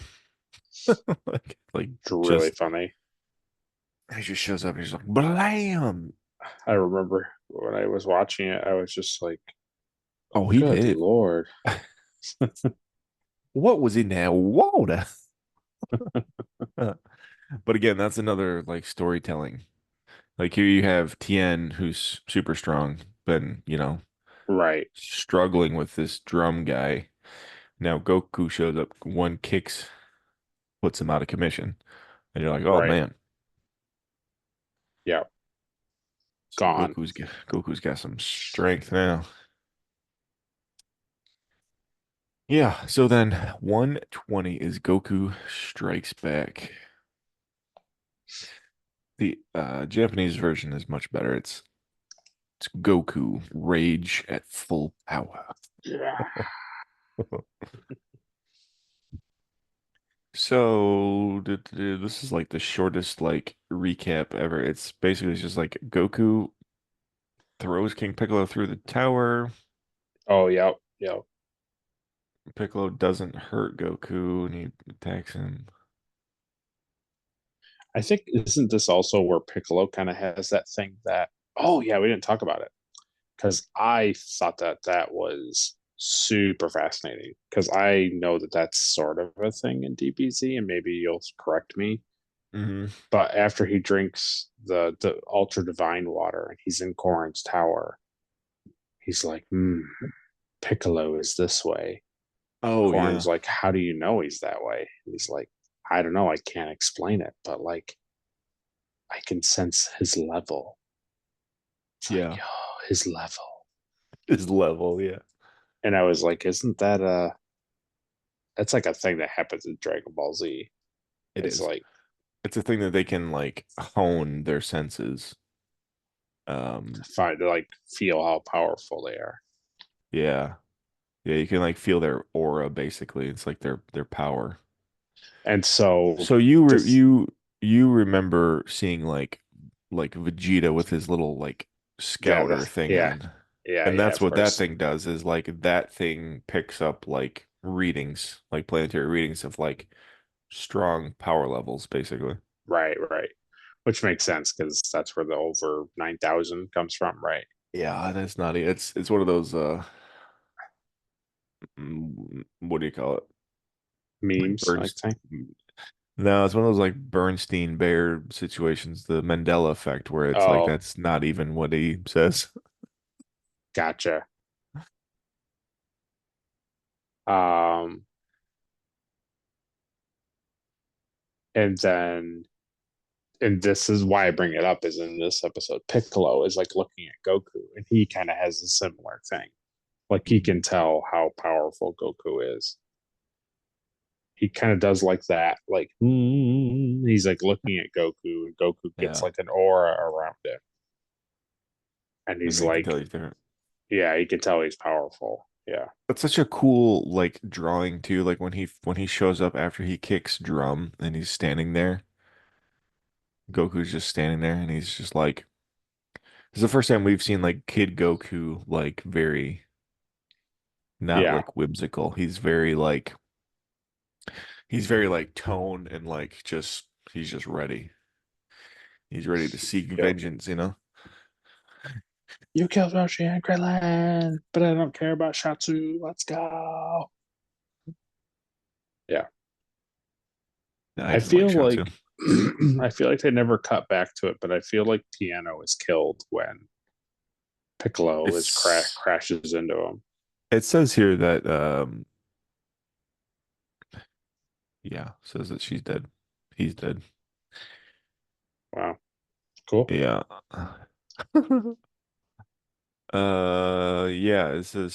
Like It's really just funny. he just shows up. He's like blam. I remember when I was watching it, I was just like, Oh, he good did. Lord. What was in that water? But again, that's another like storytelling Like here you have Tien, who's super strong, been, Right, struggling with this drum guy. Now Goku shows up, one kicks, puts him out of commission. And you're like, oh right. man. Yeah, So gone. Goku's got some strength now. Yeah, so then 120 is Goku Strikes Back. The Japanese version is much better. It's Goku Rage at full power. Yeah. So this is like the shortest like recap ever. It's basically just like Goku throws King Piccolo through the tower. Oh, yeah, yeah. Piccolo doesn't hurt Goku and he attacks him. I think isn't this also where Piccolo kind of has that thing that? Oh, yeah, we didn't talk about it because I thought that that was super fascinating because I know that that's sort of a thing in DBZ, and maybe you'll correct me. Hmm. But after he drinks the ultra divine water and he's in Korin's tower, he's like, Piccolo is this way. Oh Korin's yeah. like, how do you know he's that way? And he's like, I don't know, I can't explain it, but like I can sense his level. It's like, Yeah. oh, his level. His level, yeah. And I was like, isn't that that's like a thing that happens in Dragon Ball Z. It It's is. like It's a thing that they can like hone their senses. Um, find to like feel how powerful they are. yeah. Yeah, you can like feel their aura basically. It's like their power. And so So you re this you remember seeing like Vegeta with his little like yeah, scouter thing yeah, on. yeah, And yeah, that's of what that course. thing does is like that thing picks up like readings, like planetary readings of like strong power levels basically. Right, right. Which makes sense because that's where the over 9,000 comes from, right? Yeah, that's not it. It's one of those what do you call it? Like Memes, I Burns. think. No, it's one of those like Bernstein Bear situations, the Mandela effect, where it's like Oh, that's not even what he says. gotcha. Um, and then, and this is why I bring it up is in this episode, Piccolo is like looking at Goku and he kind of has a similar thing. Like he can tell how powerful Goku is. He kind of does like that, like he's like looking at Goku, and Goku gets Yeah, like an aura around him, and and he's they can like, tell you different. yeah, he can tell he's powerful. Yeah, That's such a cool like drawing too. Like when he shows up after he kicks drum and he's standing there, Goku's just standing there and he's just like, this is the first time we've seen like Kid Goku like very not yeah, like whimsical. He's very like toned and like just he's just ready. He's ready to seek yep. vengeance. You killed Roshi and Krillin, but I don't care about Shatsu. Let's go. Yeah, I I didn't like feel Shatsu. like I feel like they never cut back to it, but I feel like Piano is killed when Piccolo is It's crashes into him. it says here that yeah, says that she's dead. He's dead. Wow, cool. Yeah. Yeah, it says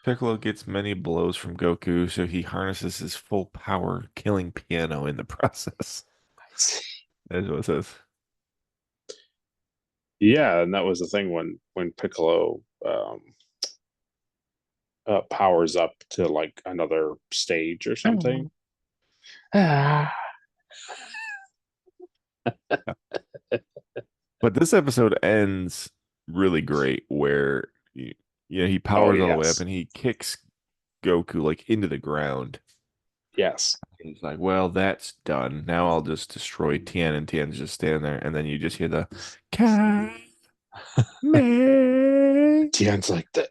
Piccolo gets many blows from Goku, so he harnesses his full power, killing Piano in the process. That's what it says. Yeah, and that was the thing when Piccolo powers up to like another stage or something. Ah, But this episode ends really great where he oh powers all the way up yes, and he kicks Goku like into the ground. yes. He's like, well, that's done. Now I'll just destroy Tien, and Tien's just standing there, and then you just hear the Kame. Tien's like that.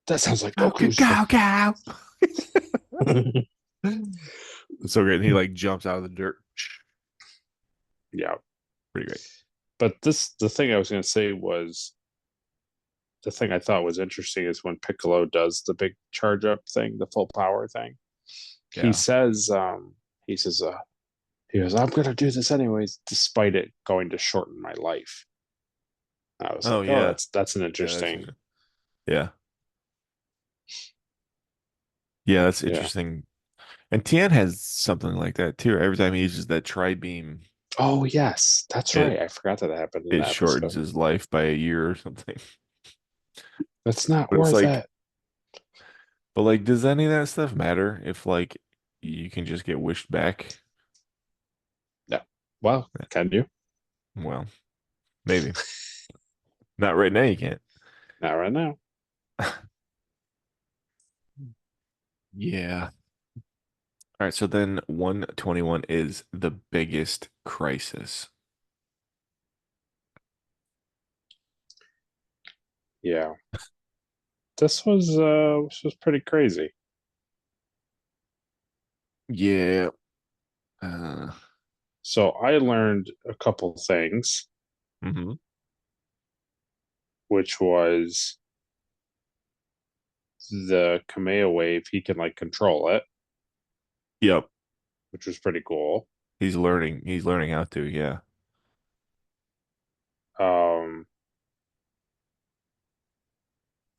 That sounds like Go, go, Goku's. go, go. It's so great. And he like jumps out of the dirt. Yeah. Pretty great. But the thing I was going to say was the thing I thought was interesting is when Piccolo does the big charge up thing, the full power thing. He Yeah. says, he says, he goes, I'm going to do this anyways, despite it going to shorten my life. And I was Oh like, oh, yeah. that's an Yeah, interesting. yeah. Yeah, that's Yeah. interesting. And Tien has something like that too. Every time he uses that tri beam, Oh, yes, that's it right. I forgot that happened in it the shortens episode. his life by a year or something. That's not But it's worth like, it. but like, does any of that stuff matter if like you can just get wished back? Yeah. Well, can you? Well, maybe. Not right now, you can't. Not right now. Yeah. All right, so then 121 is the biggest crisis. Yeah. This was pretty crazy. Yeah. So I learned a couple things, Mhm. which was the Kamea wave, he can like control it, Yep. which was pretty cool. He's learning. He's learning how to, yeah. Um,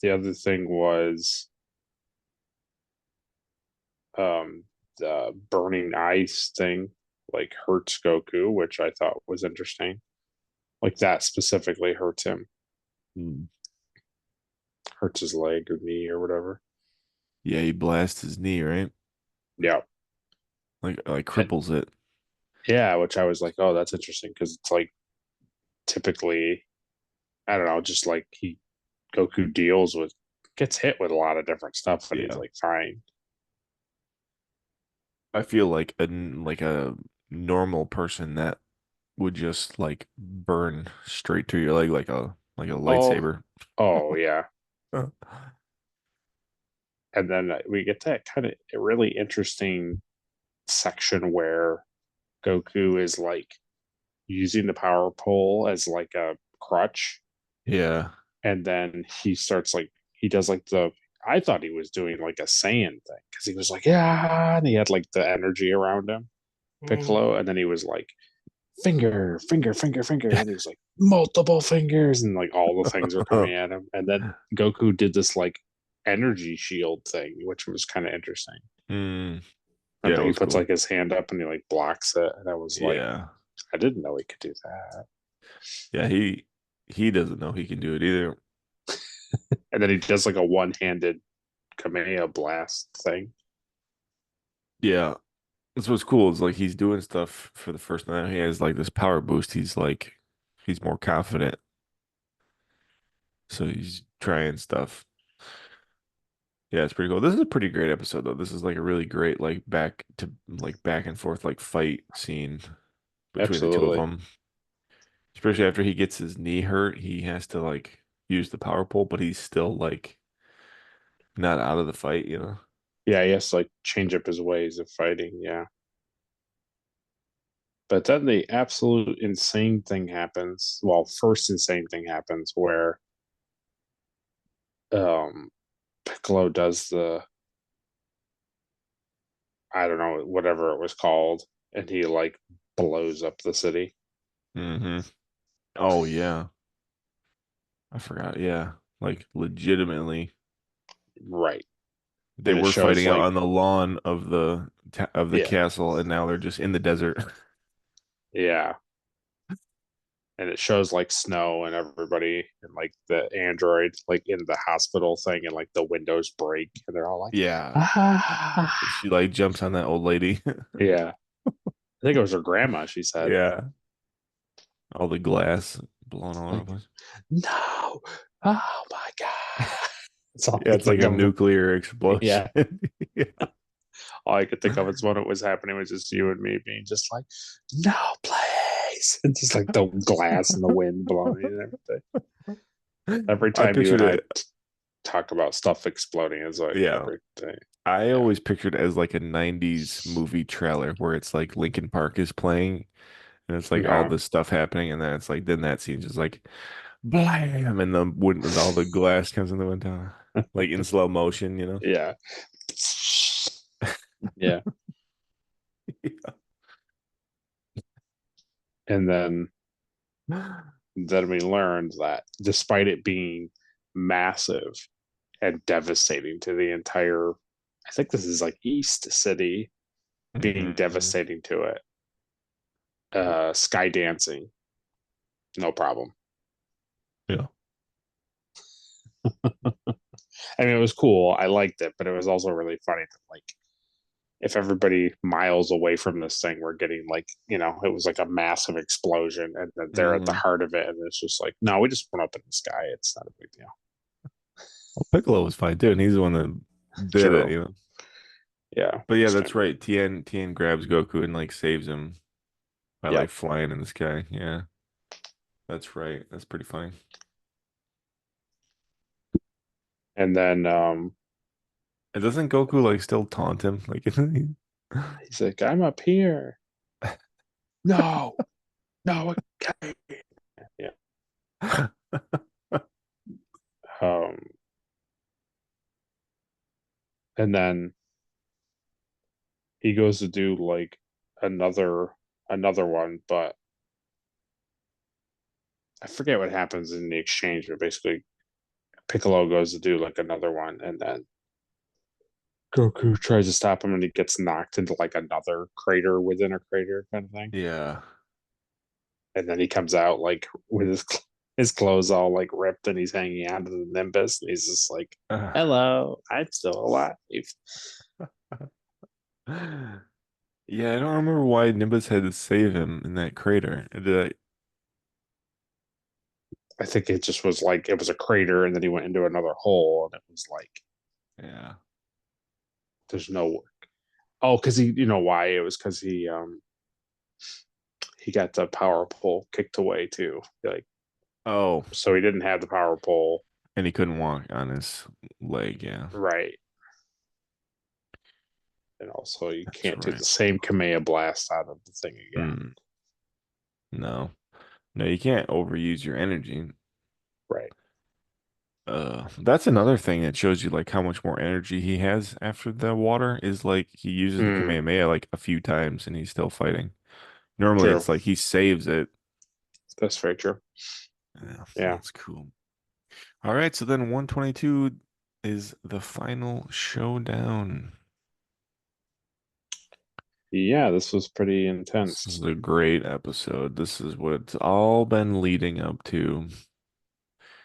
the other thing was the burning ice thing, like hurts Goku, which I thought was interesting. Like that specifically hurts him, Mm. hurts his leg or knee or whatever. Yeah, he blasts his knee, right? Yeah. Like And, cripples it. yeah, which I was like, oh, that's interesting because it's like typically, I don't know, just like Goku deals with, gets hit with a lot of different stuff and he's Yeah. like fine. I feel like a normal person that would just like burn straight to your leg like a Oh, lightsaber. oh yeah. Huh. And then we get that kind of a really interesting section where Goku is like using the power pole as like a crutch, Yeah. and then he starts like he does like the I thought he was doing like a Saiyan thing because he was like yeah, and he had like the energy around him, Piccolo, and then he was like finger, finger, finger, finger, and then he was like multiple fingers, and like all the things were coming at him, and then Goku did this like energy shield thing, which was kind of interesting. Mm, And yeah, it then he was puts like cool. his hand up and he like blocks it, and I was like, Yeah. I didn't know he could do that. Yeah, he doesn't know he can do it either. And then he does like a one-handed Kamehameha blast thing. Yeah. That's what's cool is like he's doing stuff for the first time. He has like this power boost. He's more confident. So he's trying stuff. Yeah, it's pretty cool. This is a pretty great episode though. This is like a really great back and forth like fight scene between the two of Absolutely. them. Especially after he gets his knee hurt, he has to like use the power pole, but he's still like not out of the fight, you know? Yeah, he has to like change up his ways of fighting. Yeah. But then the absolute insane thing happens. Well, first insane thing happens where um Piccolo does the I don't know, whatever it was called, and he like blows up the city. Hmm. Oh yeah. I forgot. Yeah. Like legitimately Right. they And it were shows fighting out like on the lawn of the yeah, castle and now they're just in the desert. yeah. And it shows like snow and everybody and like the android like in the hospital thing and like the windows break and they're all like Yeah. ah She like jumps on that old lady. yeah. I think it was her grandma, she said. Yeah. All the glass blown all over the Like, place. no, oh my god. That's all Yeah, I it's like think a of. nuclear explosion. Yeah. Yeah. All I could think of is when it was happening was just you and me being just like, no, please. And just like the glass and the wind blowing and everything. Every I time you pictured and I it. talk about stuff exploding, it's like Yeah. every day. I Yeah. always pictured it as like a 90s movie trailer where it's like Linkin Park is playing and it's like all Yeah. this stuff happening and then it's like then that scene just like blam and the wood all the glass comes in the window like in slow motion, you know? Yeah. Yeah. And then we learned that despite it being massive and devastating to the entire, I think this is like East City being Mhm. devastating to it. Sky dancing, no problem. Yeah. I mean, it was cool. I liked it, but it was also really funny that like if everybody miles away from this thing, we're getting like, it was like a massive explosion, and then they're at the Mhm. heart of it, and it's just like, no, we just went up in the sky. It's not a big deal. Well, Piccolo was fine too, and he's the one that did it, True. you know. Yeah. But yeah, It's that's kind of, right. Tien grabs Goku and like saves him by like yep. flying in the sky. Yeah, that's right. That's pretty funny. And then And doesn't Goku like still taunt him? Like, isn't he? he's like, I'm up here. No, no, okay. Yeah. Um, and then he goes to do like another another one, but I forget what happens in the exchange, but basically Piccolo goes to do like another one, and then Goku tries to stop him, and he gets knocked into like another crater within a crater kind of thing. Yeah. And then he comes out like with his clothes all like ripped, and he's hanging out of the Nimbus, and he's just like, "Hello, I'm still alive." Yeah, I don't remember why Nimbus had to save him in that crater. Did I think it just was like it was a crater, and then he went into another hole, and it was like I? Yeah. there's no. Oh, because you know why? It was because he got the power pole kicked away too. Like, Oh, so he didn't have the power pole, and he couldn't walk on his leg. Yeah, right? And also you that's can't do right. the same Kamea blast out of the thing again. Mm, no, no, you can't overuse your energy. Right. That's another thing that shows you like how much more energy he has after the water is like he uses the Mm, Kamehameha like a few times and he's still fighting. Normally true. it's like he saves it. That's very true. Yeah, Yeah. that's cool. All right, so then 122 is the final showdown. Yeah, this was pretty This is intense. a great episode. This is what it's all been leading up to.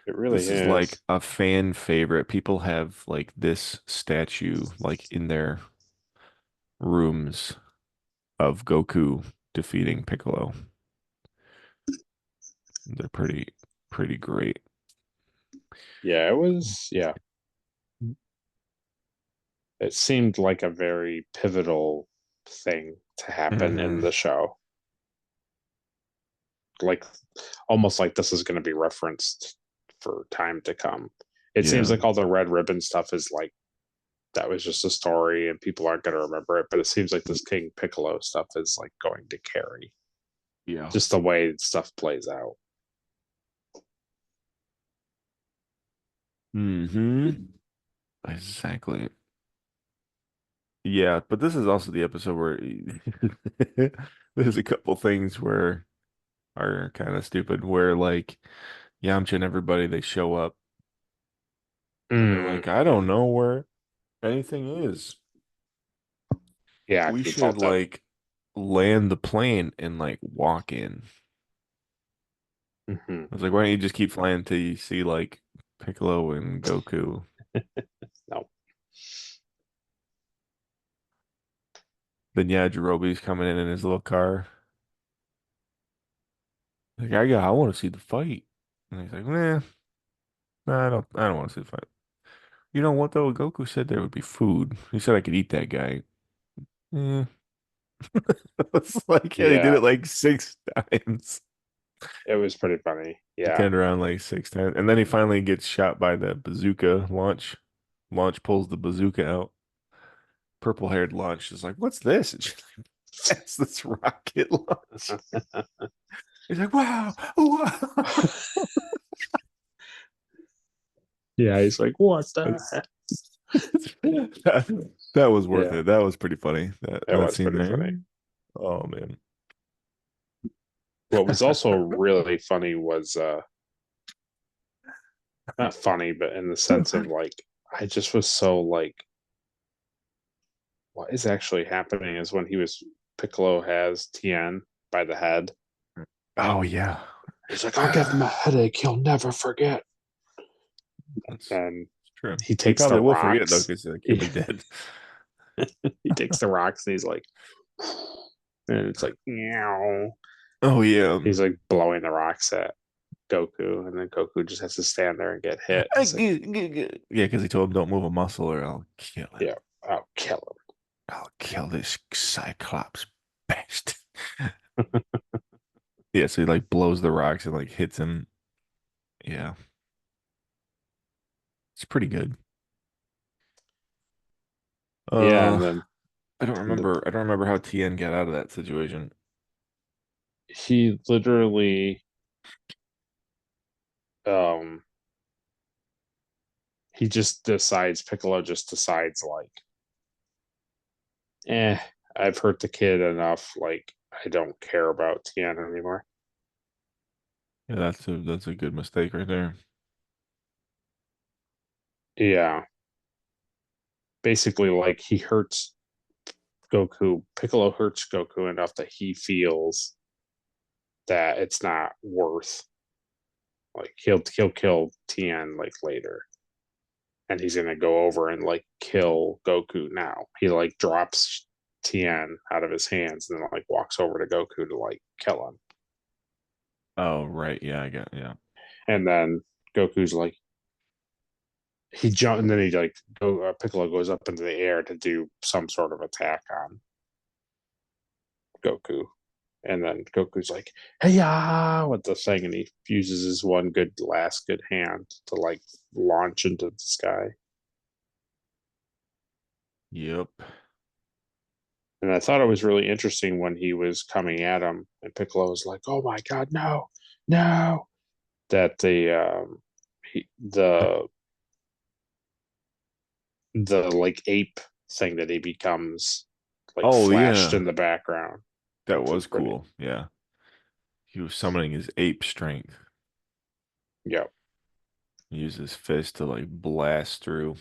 It really This is like is. a fan favorite. People have like this statue like in their rooms of Goku defeating Piccolo. They're pretty great. Yeah, it was. Yeah, it seemed like a very pivotal thing to happen in Hmm. the show. Like almost like this is going to be referenced for time to come. It seems Yeah. like all the red ribbon stuff is like that was just a story and people aren't going to remember it, but it seems like this King Piccolo stuff is like going to carry Yeah. just the way stuff plays out. Hmm. Exactly. Yeah, but this is also the episode where there's a couple things where are kind of stupid where like Yamcha and everybody they show up and they're Mm, like, I don't know where anything is. yeah, We he should thought that. like land the plane and like walk in. Mhm. I was like, why don't you just keep flying until you see like Piccolo and Goku? No. Then yeah, Jirobe's coming in his little car. Like, I want to see the fight. And he's like, nah, I don't want to see the fight. You know what though? Goku said there would be food. He said I could eat that guy. Eh. It's like, yeah, they did Yeah, it like 6 times. it was pretty funny. He Yeah. turned around like 6 times. And then he finally gets shot by the bazooka launch. Launch pulls the bazooka out. purple-haired launch. She's like, "What's this?" And she's like, "That's this rocket launch." He's like, "Wow, wow." Yeah, he's like, what the That's- heck? that was worth Yeah, it. That was pretty funny. That it that was scene pretty there. funny. Oh man. What was also really funny was not funny, but in the sense of like I just was so like what is actually happening is when Piccolo has Tien by the head. Oh yeah. He's like, I'll give him a headache he'll never forget. That's And true. he He takes the probably will forget it though, rocks. because he'll He, be dead. he takes the rocks and he's like, and it's like, meow. Oh yeah. He's like blowing the rocks at Goku, and then Goku just has to stand there and get hit. It's like, Yeah, because he told him don't move a muscle or I'll kill him. yeah, I'll kill I'll kill this Cyclops bastard. Yeah, so he like blows the rocks and like hits him. Yeah, it's pretty good. him. Yeah, and Uh, then I don't the, remember. I don't remember how Tien got out of that situation. he literally, um, he just decides. Piccolo just decides like, I've hurt the kid enough. Like, I don't care about Tien anymore. Yeah, that's a good mistake right there. Yeah, basically, like he hurts Goku. Piccolo hurts Goku enough that he feels that it's not worth. Like he'll kill Tien like later, and he's gonna go over and like kill Goku now. He like drops Tien out of his hands and then like walks over to Goku to like kill him. Oh right, yeah, yeah. And then Goku's like he jump and then he like Piccolo goes up into the air to do some sort of attack on Goku. And then Goku's like, "Hey ya!" with the thing, and he uses his one last good hand to like launch into the sky. Yep. And I thought it was really interesting when he was coming at him, and Piccolo was like, "Oh my God, no, no!" That he, the like ape thing that he becomes like Oh flashed yeah, in the background, that which was was pretty. cool. Yeah, he was summoning his ape strength. Yep. He used his fist to like blast through.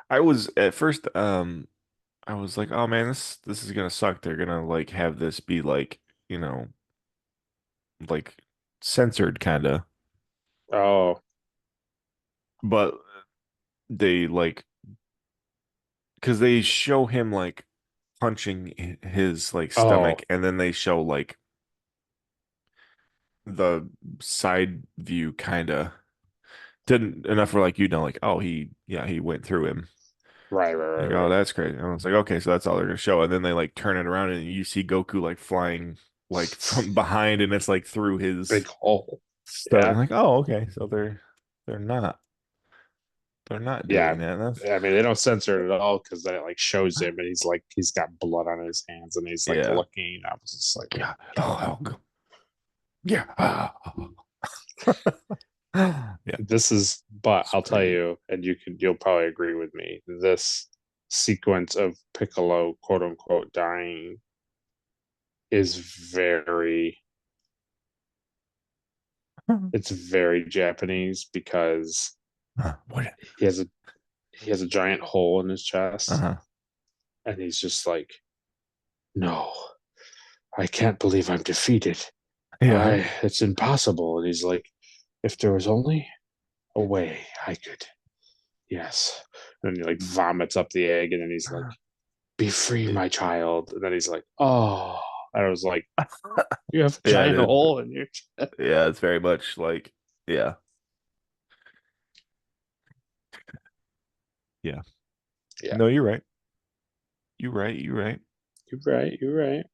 I was at first, I was like, oh man, this is gonna suck. They're gonna like have this be like, you know, like censored kind of. Oh, But they like because they show him like punching his like oh, stomach, and then they show like the side view kind of didn't enough for like like oh he went through him. right, right, right, Like, oh, right. that's crazy. And I was like, okay, so that's all they're gonna show. And then they like turn it around and you see Goku like flying like from behind and it's like through his Big hole. stuff. Yeah, And like, oh, okay. So they're not they're not yeah. doing that. That's I mean, they don't censor it at all because then it like shows him and he's got blood on his hands and he's like yeah. looking. I was just like, Yeah. oh. Yeah. Yeah. This is, but It's I'll tell pretty good. you, and you'll probably agree with me. This sequence of Piccolo, quote unquote, dying is it's very Japanese because What? he has a giant hole in his chest, Uh-huh. and he's just like, no, I can't believe I'm defeated. Yeah. It's impossible. And he's like, if there was only a way I could, yes. And he like vomits up the egg, and then he's like, be free, my child. And then he's like, oh. And I was like, you have a Yeah, giant dude. hole in your chest. Yeah, it's very much like yeah. Yeah. Yeah, No, you're right. You're right. You're right. you're right. You're right.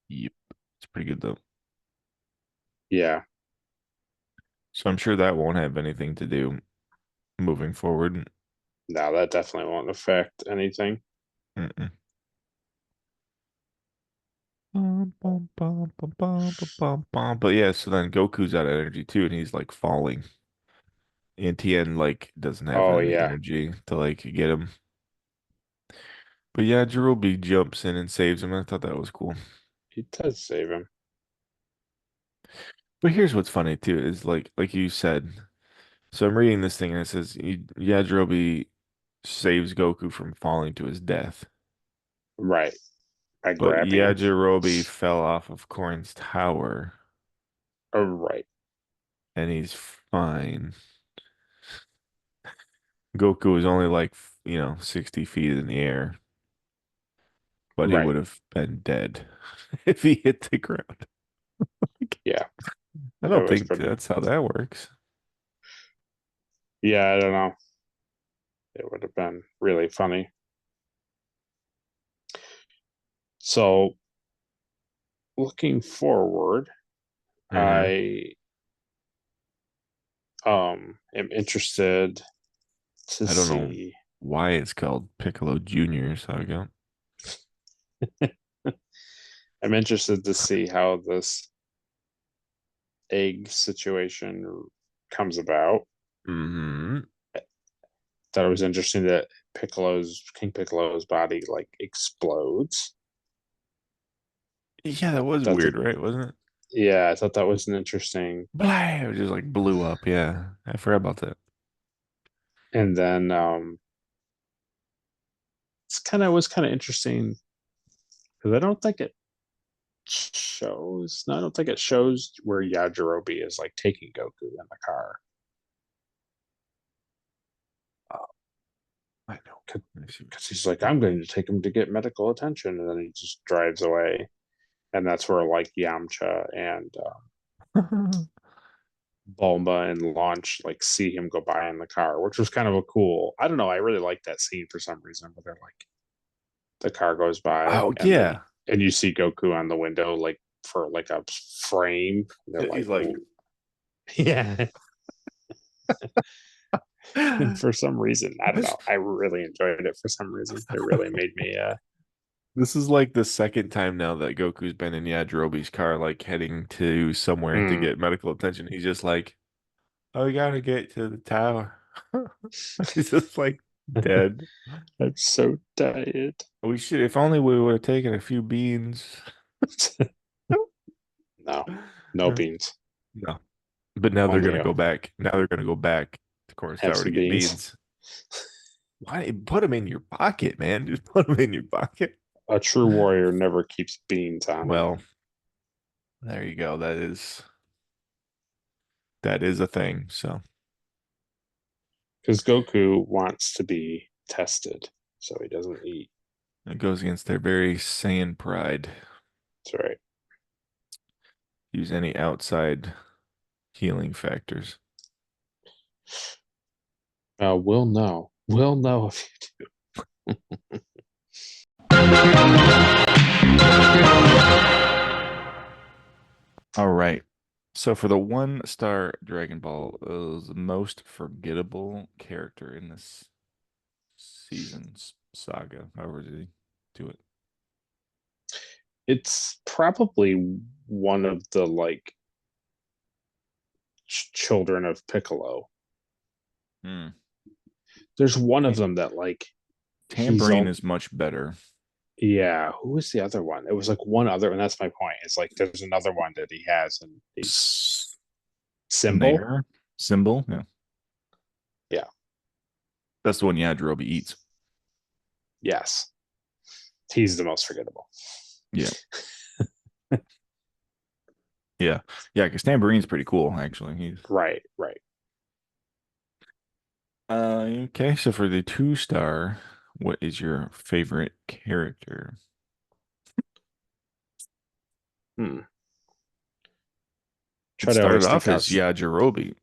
Yep. It's pretty good though. Yeah. So I'm sure that won't have anything to do. moving forward. No, that definitely won't affect anything. Mm-mm. Bum, bum, bum, bum, bum, bum, bum, bum. But yeah, so then Goku's out of energy too, and he's like falling. And Tien like doesn't have Oh any yeah, energy to like get him. But yeah, Jirobe jumps in and saves him. I thought that was cool. he does save him. But here's what's funny too is like you said. So I'm reading this thing and it says Yajirobe saves Goku from falling to his death. Right, by But grabbing him. Yajirobe fell off of Korin's tower Oh, right, and he's fine. Goku was only like, 60 feet in the air, but he right. would have been dead if he hit the ground. Yeah, I it don't was think pretty. that's how that works. Yeah, I don't know. It would have been really funny. So, looking forward, Hmm. I am interested to I don't know see. why it's called Piccolo Junior Saga. I'm interested to see how this egg situation comes about. Hmm. Thought it was interesting that King Piccolo's body like explodes. Yeah, that was Thought that weird, right? Wasn't it? Yeah, I thought that was an interesting. Blah! It just like blew up. Yeah, I forgot about that. And then it's kind of was kind of interesting because I don't think it shows. No, I don't think it shows where Yajirobe is like taking Goku in the car Oh, I know. Let me see because he's like, I'm going to take him to get medical attention, and then he just drives away, and that's where like Yamcha and Bulma and Launch like see him go by in the car, which was kind of a cool. I don't know. I really like that scene for some reason, where they're like the car goes by, Oh and then yeah. you see Goku on the window like for like a frame. And they're like, He's like, ooh. Yeah. And for some reason, I don't this know. I really enjoyed it for some reason. It really made me this is like the second time now that Goku's been in Yajirobe's car, like heading to somewhere to mm. get medical attention. He's just like, oh, we gotta get to the tower. He's just like dead. I'm so tired. We should, if only we would have taken a few beans. No, no beans. No. But now they're Only gonna go back. Now they're gonna go back to Corner's have Tower to some get beans. beans. Why put them in your pocket, man? Just put them in your pocket. A true warrior never keeps beans on him Well, there you go. That is a thing. So because Goku wants to be tested, so he doesn't eat. it goes against their very Saiyan pride. That's right. Use any outside healing factors. We'll know. We'll know if you do. All right. So for the 1-star Dragon Ball is the most forgettable character in this season's saga. However did he do it? It's probably one of the like children of Piccolo. Hmm. There's one of them that like he's Tambourine all is much better. yeah. Who was the other one? It was like one other, and that's my point. It's like there's another one that he has, and he's symbol. Snare symbol. Yeah. Yeah. That's the one Yajirobe eats. Yes. He's the most forgettable. Yeah. Yeah. Yeah, because Tambourine's pretty cool, actually. He's Right. Right. okay, so for the 2-star, what is your favorite character? Hmm. It Try to started always off think as out. Yajirobe,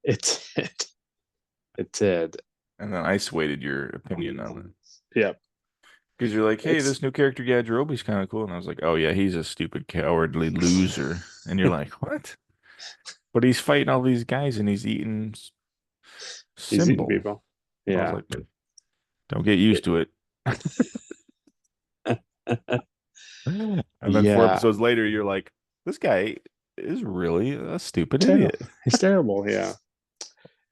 It it did. and then I swayed your opinion on it. Yep. Because you're like, hey, It's this new character Yajirobe's kind of cool. And I was like, oh, yeah, he's a stupid, cowardly loser. And you're like, what? But he's fighting all these guys and he's eating He's eating Symbol. people. I was Yeah. like, don't get used to it. And then 4 episodes later, you're like, this guy is really a stupid idiot. He's terrible. Yeah.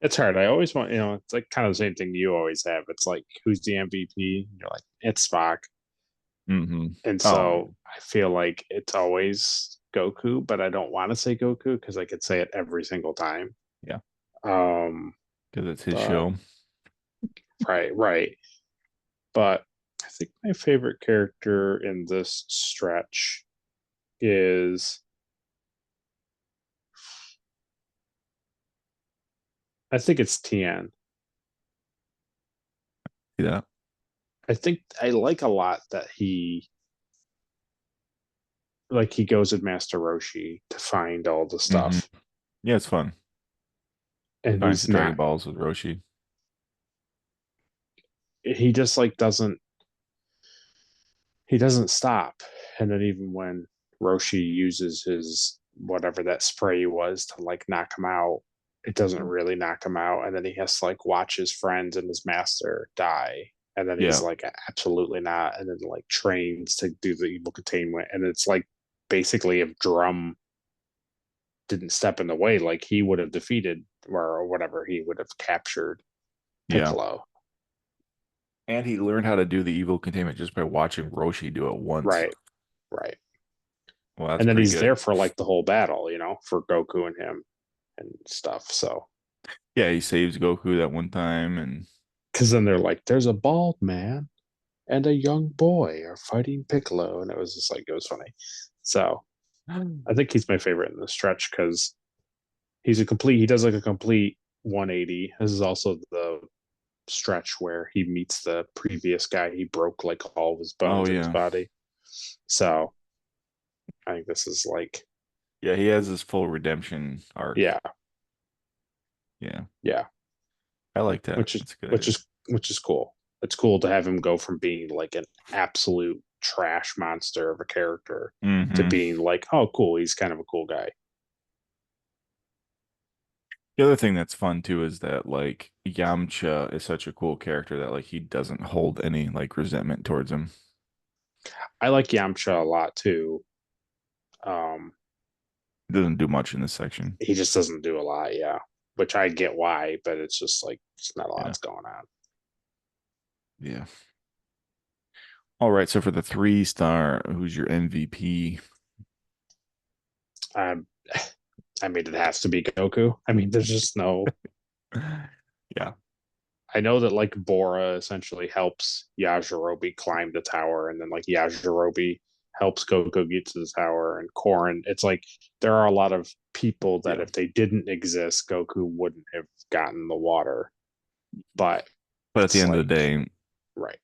It's hard. I always want, it's like kind of the same thing you always have. It's like, who's the MVP? You're like, it's Spock. Mm-hmm. And Oh, so I feel like it's always Goku, but I don't want to say Goku because I could say it every single time. yeah, Um, because it's his but show. right. But I think my favorite character in this stretch is I think it's Tien. See that? I think I like a lot that he goes with Master Roshi to find all the Mm-hmm. stuff. Yeah, it's fun. He And finds he's the Dragon not Balls with Roshi. he just like doesn't stop. And then even when Roshi uses his whatever that spray was to like knock him out, it doesn't really knock him out. And then he has to like watch his friends and his master die. And then he's Yeah, like, absolutely not. And then like trains to do the evil containment. And it's like basically if Drum didn't step in the way, like he would have defeated or whatever, he would have captured yeah. Piccolo. And he learned how to do the evil containment just by watching Roshi do it once. Right. Right. Well, that's And then pretty he's good. there for like the whole battle, for Goku and him and stuff. So, Yeah, he saves Goku that one time, and because then they're like, there's a bald man and a young boy are fighting Piccolo. And it was just like, it was funny. So, I think he's my favorite in the stretch because he does like a complete 180. This is also the stretch where he meets the previous guy. He broke like all of his oh bones in his yeah, body. So, I think this is like, yeah, he has his full redemption arc. yeah, Yeah, yeah. I like that. which is That's a good which idea. is which is cool. It's cool to have him go from being like an absolute trash monster of a character to Mm-hmm. being like, oh, cool, he's kind of a cool guy. The other thing that's fun too is that like Yamcha is such a cool character that like he doesn't hold any like resentment towards him. I like Yamcha a lot too. Um, He doesn't do much in this section. he just doesn't do a lot, yeah. Which I get why, but it's just like it's not a Yeah, lot's going on. yeah. All right, so for the 3-star, who's your MVP? Um, I mean, it has to be Goku. I mean, there's just no. Yeah, I know that like Bora essentially helps Yajirobe climb the tower, and then like Yajirobe helps Goku get to the tower, and Korin. It's like there are a lot of people that yeah. if they didn't exist, Goku wouldn't have gotten the water. But But at the it's end of the like day, right,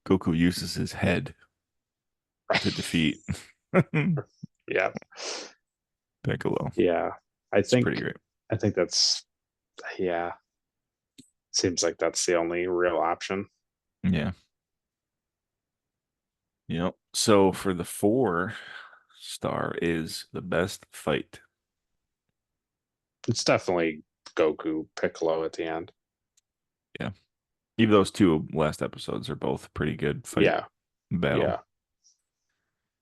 Goku uses his head to defeat yeah, Piccolo. yeah. I It's pretty think great. I think that's yeah. Seems like that's the only real option. Yeah. Yep. So for the 4-star is the best fight. It's definitely Goku Piccolo at the end. Yeah. Even those 2 last episodes are both pretty good fight Yeah, battle. yeah.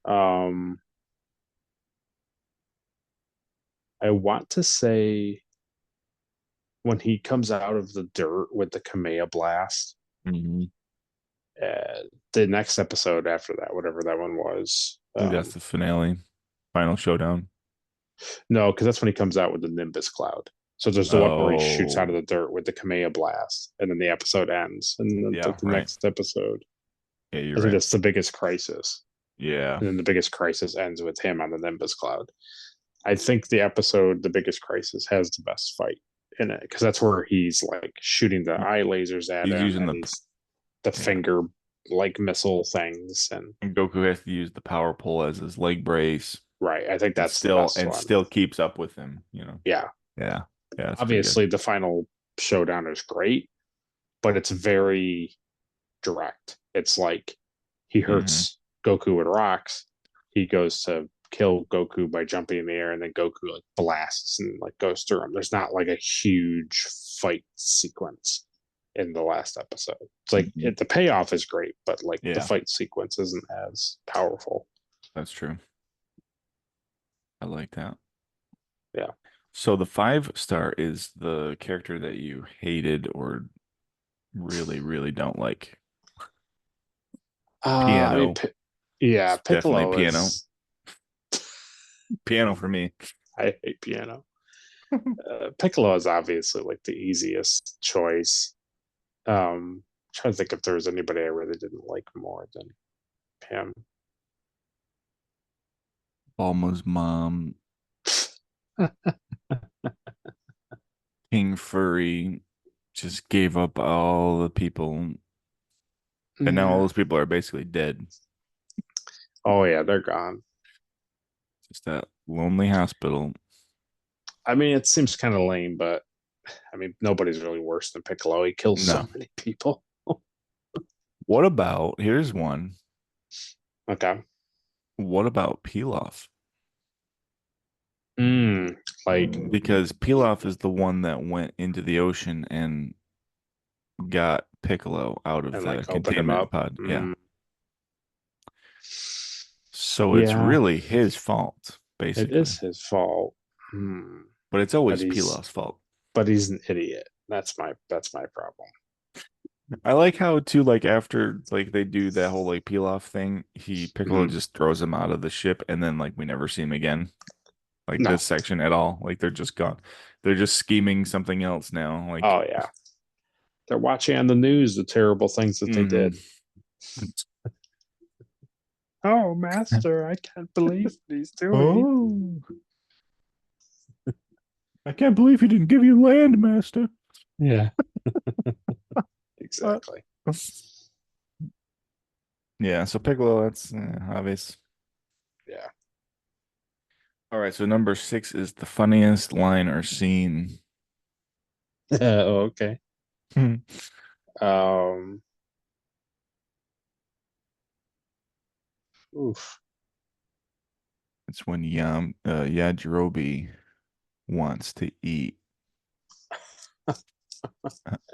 Um, I want to say when he comes out of the dirt with the Kamea blast, Hmm. the next episode after that, whatever that one was. I think that's the finale, final showdown. No, because that's when he comes out with the Nimbus cloud. So there's the one where he shoots out of Oh, the dirt with the Kamea blast, and then the episode ends. And then yeah, like the right. next episode, Yeah, you're I think right. that's the biggest crisis. Yeah. And then the biggest crisis ends with him on the Nimbus cloud. I think the episode, the biggest crisis, has the best fight in it because that's where he's like shooting the eye lasers at He's him, using and the he's the yeah. finger like missile things, and And Goku has to use the power pole as his leg brace right. I think and that's the still best and one. still keeps up with him, you know. Yeah, Yeah. Yeah, that's pretty good. obviously the final showdown is great, but it's very direct. It's like he Hmm. hurts Goku with rocks. He goes to kill Goku by jumping in the air, and then Goku like blasts and like goes through him. There's not like a huge fight sequence in the last episode. It's like the payoff is great, but like the fight sequence isn't as powerful. That's true. I like that. Yeah. So the 5-star is the character that you hated or really, really don't like. I mean, Piano. yeah, It's definitely Piccolo Piano. is. Piano for me. I hate Piano. Piccolo is obviously like the easiest choice. Trying to think if there was anybody I really didn't like more than him. Bulma's mom. King Furry just gave up all the people. And now all those people are basically dead. Oh yeah, they're gone. Just that lonely hospital. I mean, it seems kind of lame, but I mean, nobody's really worse than Piccolo. He kills so many people. What about, here's one. Okay. What about Pilaf? Like, Because Pilaf is the one that went into the ocean and got Piccolo out of and the like open him containment up. pod. Yeah. So it's Yeah, really his fault, it basically. is his fault. But it's always Pilaf's fault. But he's an idiot. That's my problem. I like how too, like after like they do that whole like Pilaf thing, Piccolo just throws him out of the ship and then like we never see him again. Like this section at all. Like they're just gone. They're just scheming something else now. Like, oh yeah. They're watching on the news the terrible things that they did. Oh, master, I can't believe what he's doing. Oh. I can't believe he didn't give you land, master. Yeah. Exactly. Yeah, so Piccolo, that's obvious. Yeah. All right, so number 6 is the funniest line or scene. Oh, okay. Oof. It's when Yajirobe wants to eat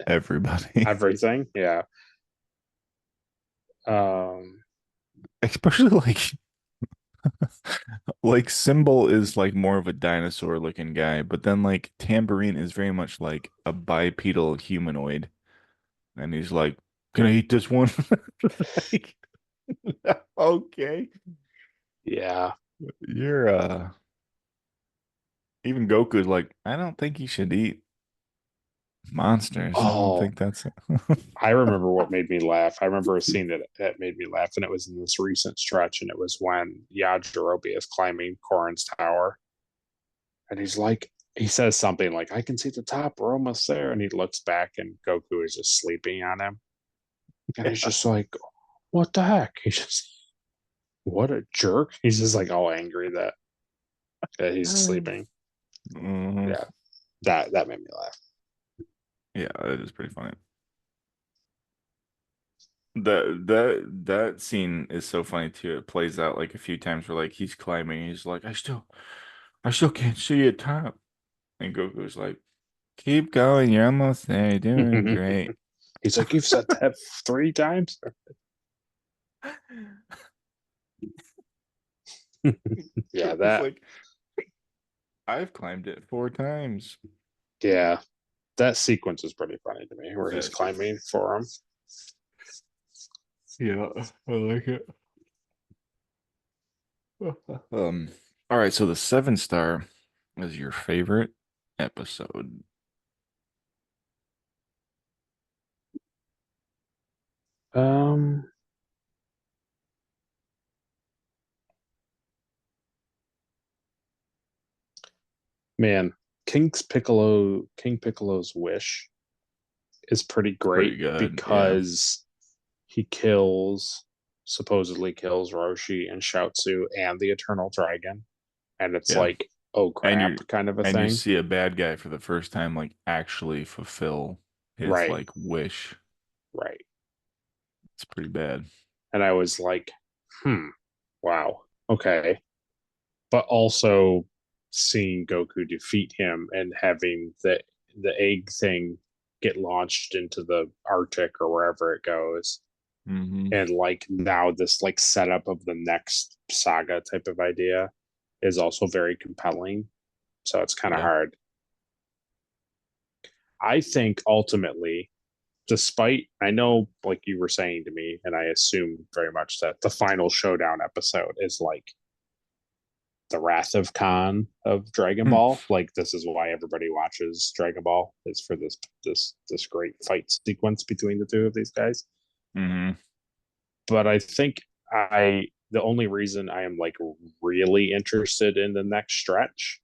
everybody. Everything. Yeah. Especially like Symbol is like more of a dinosaur looking guy, but then like Tambourine is very much like a bipedal humanoid. And he's like, "Can I eat this one?" Like, okay. Yeah. You're even Goku's like, I don't think you should eat monsters. I don't think that's it. I remember what made me laugh. I remember a scene that made me laugh, and it was in this recent stretch, and it was when Yajirobe is climbing Korin's tower. And he says something like, I can see the top, we're almost there. And he looks back and Goku is just sleeping on him. And he's just like, what the heck? What a jerk. He's just like all angry that he's sleeping. Yeah. That made me laugh. Yeah, it is pretty funny. That scene is so funny too. It plays out like a few times where like he's climbing, he's like, I still can't see a top. And Goku's like, keep going, you're almost there, you're doing great. He's like, you've said that 3 times? Yeah, that. Like, I've climbed it 4 times. Yeah, that sequence is pretty funny to me, where he's climbing for him. Yeah, I like it. All right, so the 7-star is your favorite episode. Man, King Piccolo's wish is pretty great because he supposedly kills Roshi and Shiatsu and the Eternal Dragon. And it's like, oh crap, kind of a thing. And you see a bad guy for the first time like actually fulfill his like wish. Right. It's pretty bad. And I was like, wow, okay. But also seeing Goku defeat him and having the egg thing get launched into the Arctic or wherever it goes. And like now this like setup of the next saga type of idea is also very compelling. So it's kind of hard. I think ultimately, despite I know like you were saying to me, and I assume very much that the final showdown episode is like the Wrath of Khan of Dragon Ball. Like this is why everybody watches Dragon Ball, is for this great fight sequence between the two of these guys. But I think the only reason I am like really interested in the next stretch,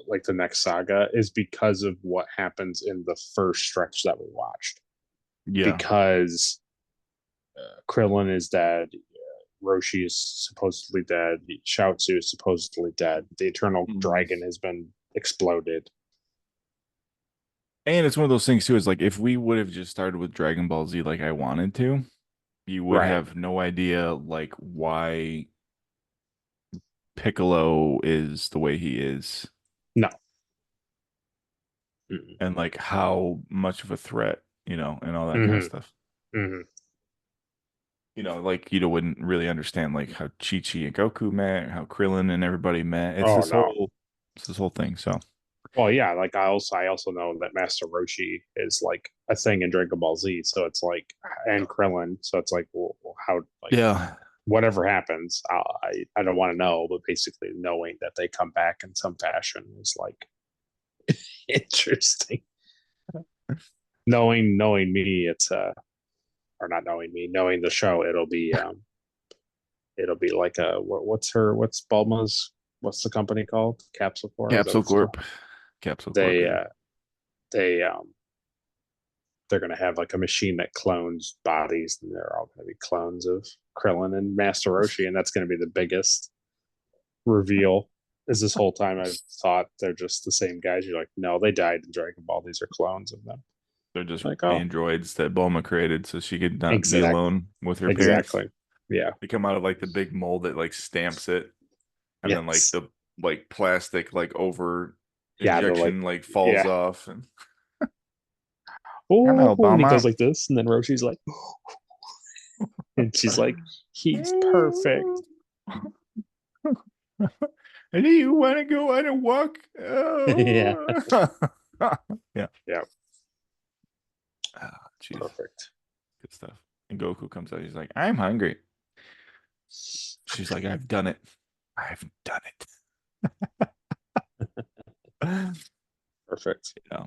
like the next saga, is because of what happens in the first stretch that we watched. Because Krillin is dead, Roshi is supposedly dead, Chaozu is supposedly dead, the Eternal Dragon has been exploded. And it's one of those things too, is like if we would have just started with Dragon Ball Z like I wanted to, you would have no idea like why Piccolo is the way he is. No. And like how much of a threat, and all that kind of stuff. Like you wouldn't really understand like how Chi-Chi and Goku met, how Krillin and everybody met. It's this whole thing. So well, yeah, like I also know that Master Roshi is like a thing in Dragon Ball Z, so it's like, and Krillin, so it's like, well, how, like, whatever happens, I don't want to know, but basically knowing that they come back in some fashion is like interesting. knowing me, it's or not knowing me, knowing the show, it'll be like what's Bulma's, what's the company called? Capsule Corp. Capsule Corp. They're going to have like a machine that clones bodies, and they're all going to be clones of Krillin and Master Roshi, and that's going to be the biggest reveal. Is this whole time I've thought they're just the same guys? You're like, no, they died in Dragon Ball. These are clones of them. They're just like androids that Bulma created so she could not be alone with her parents. Exactly. Yeah. They come out of like the big mold that like stamps it, and then like the like plastic like over injection like falls off, and and he goes like this, and then Roshi's like, and she's like, he's perfect. And do you want to go on a walk? Oh. Yeah. Oh, geez. Perfect. Good stuff. And Goku comes out. He's like, I'm hungry. She's like, I've done it. I've done it. Perfect. Yeah.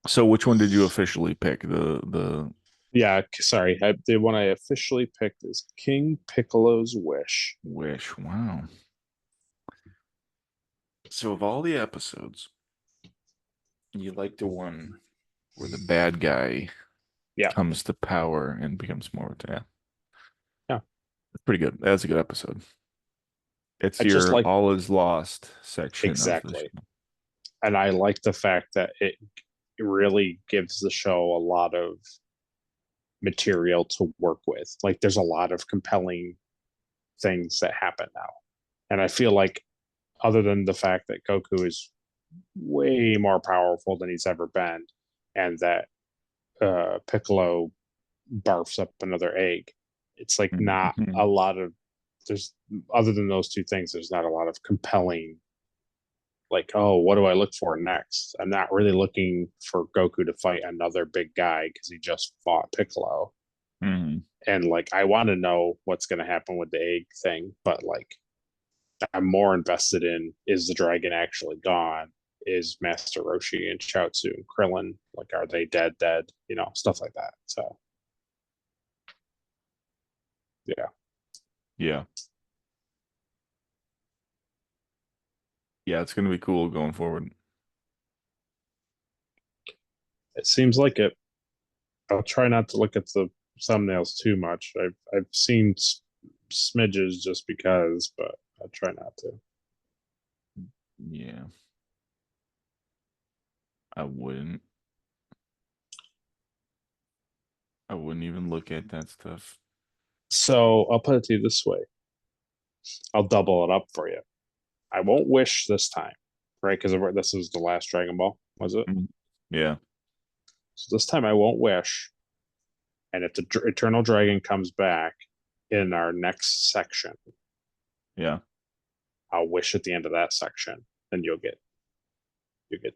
So which one did you officially pick? The Yeah, sorry. The one I officially picked is King Piccolo's Wish. Wow. So of all the episodes, you like the one where the bad guy comes to power and becomes more it's pretty good. That's a good episode. It's your like, all is lost section. Exactly. And I like the fact that it really gives the show a lot of material to work with. Like there's a lot of compelling things that happen now. And I feel like other than the fact that Goku is way more powerful than he's ever been, and that Piccolo barfs up another egg, it's like not a lot of, there's, other than those two things, there's not a lot of compelling, like, oh, what do I look for next? I'm not really looking for Goku to fight another big guy because he just fought Piccolo. And like, I want to know what's going to happen with the egg thing, but like, I'm more invested in, is the dragon actually gone? Is Master Roshi and Chaozu and Krillin, like, are they dead? Stuff like that. So yeah, it's gonna be cool going forward. It seems like it. I'll try not to look at the thumbnails too much. I've seen smidges just because, but I'll try not to. Yeah, I wouldn't even look at that stuff. So I'll put it to you this way. I'll double it up for you. I won't wish this time. right? Because this was the last Dragon Ball, was it? Yeah. So this time I won't wish. And if the Eternal Dragon comes back in our next section, Yeah. I'll wish at the end of that section. Then you'll get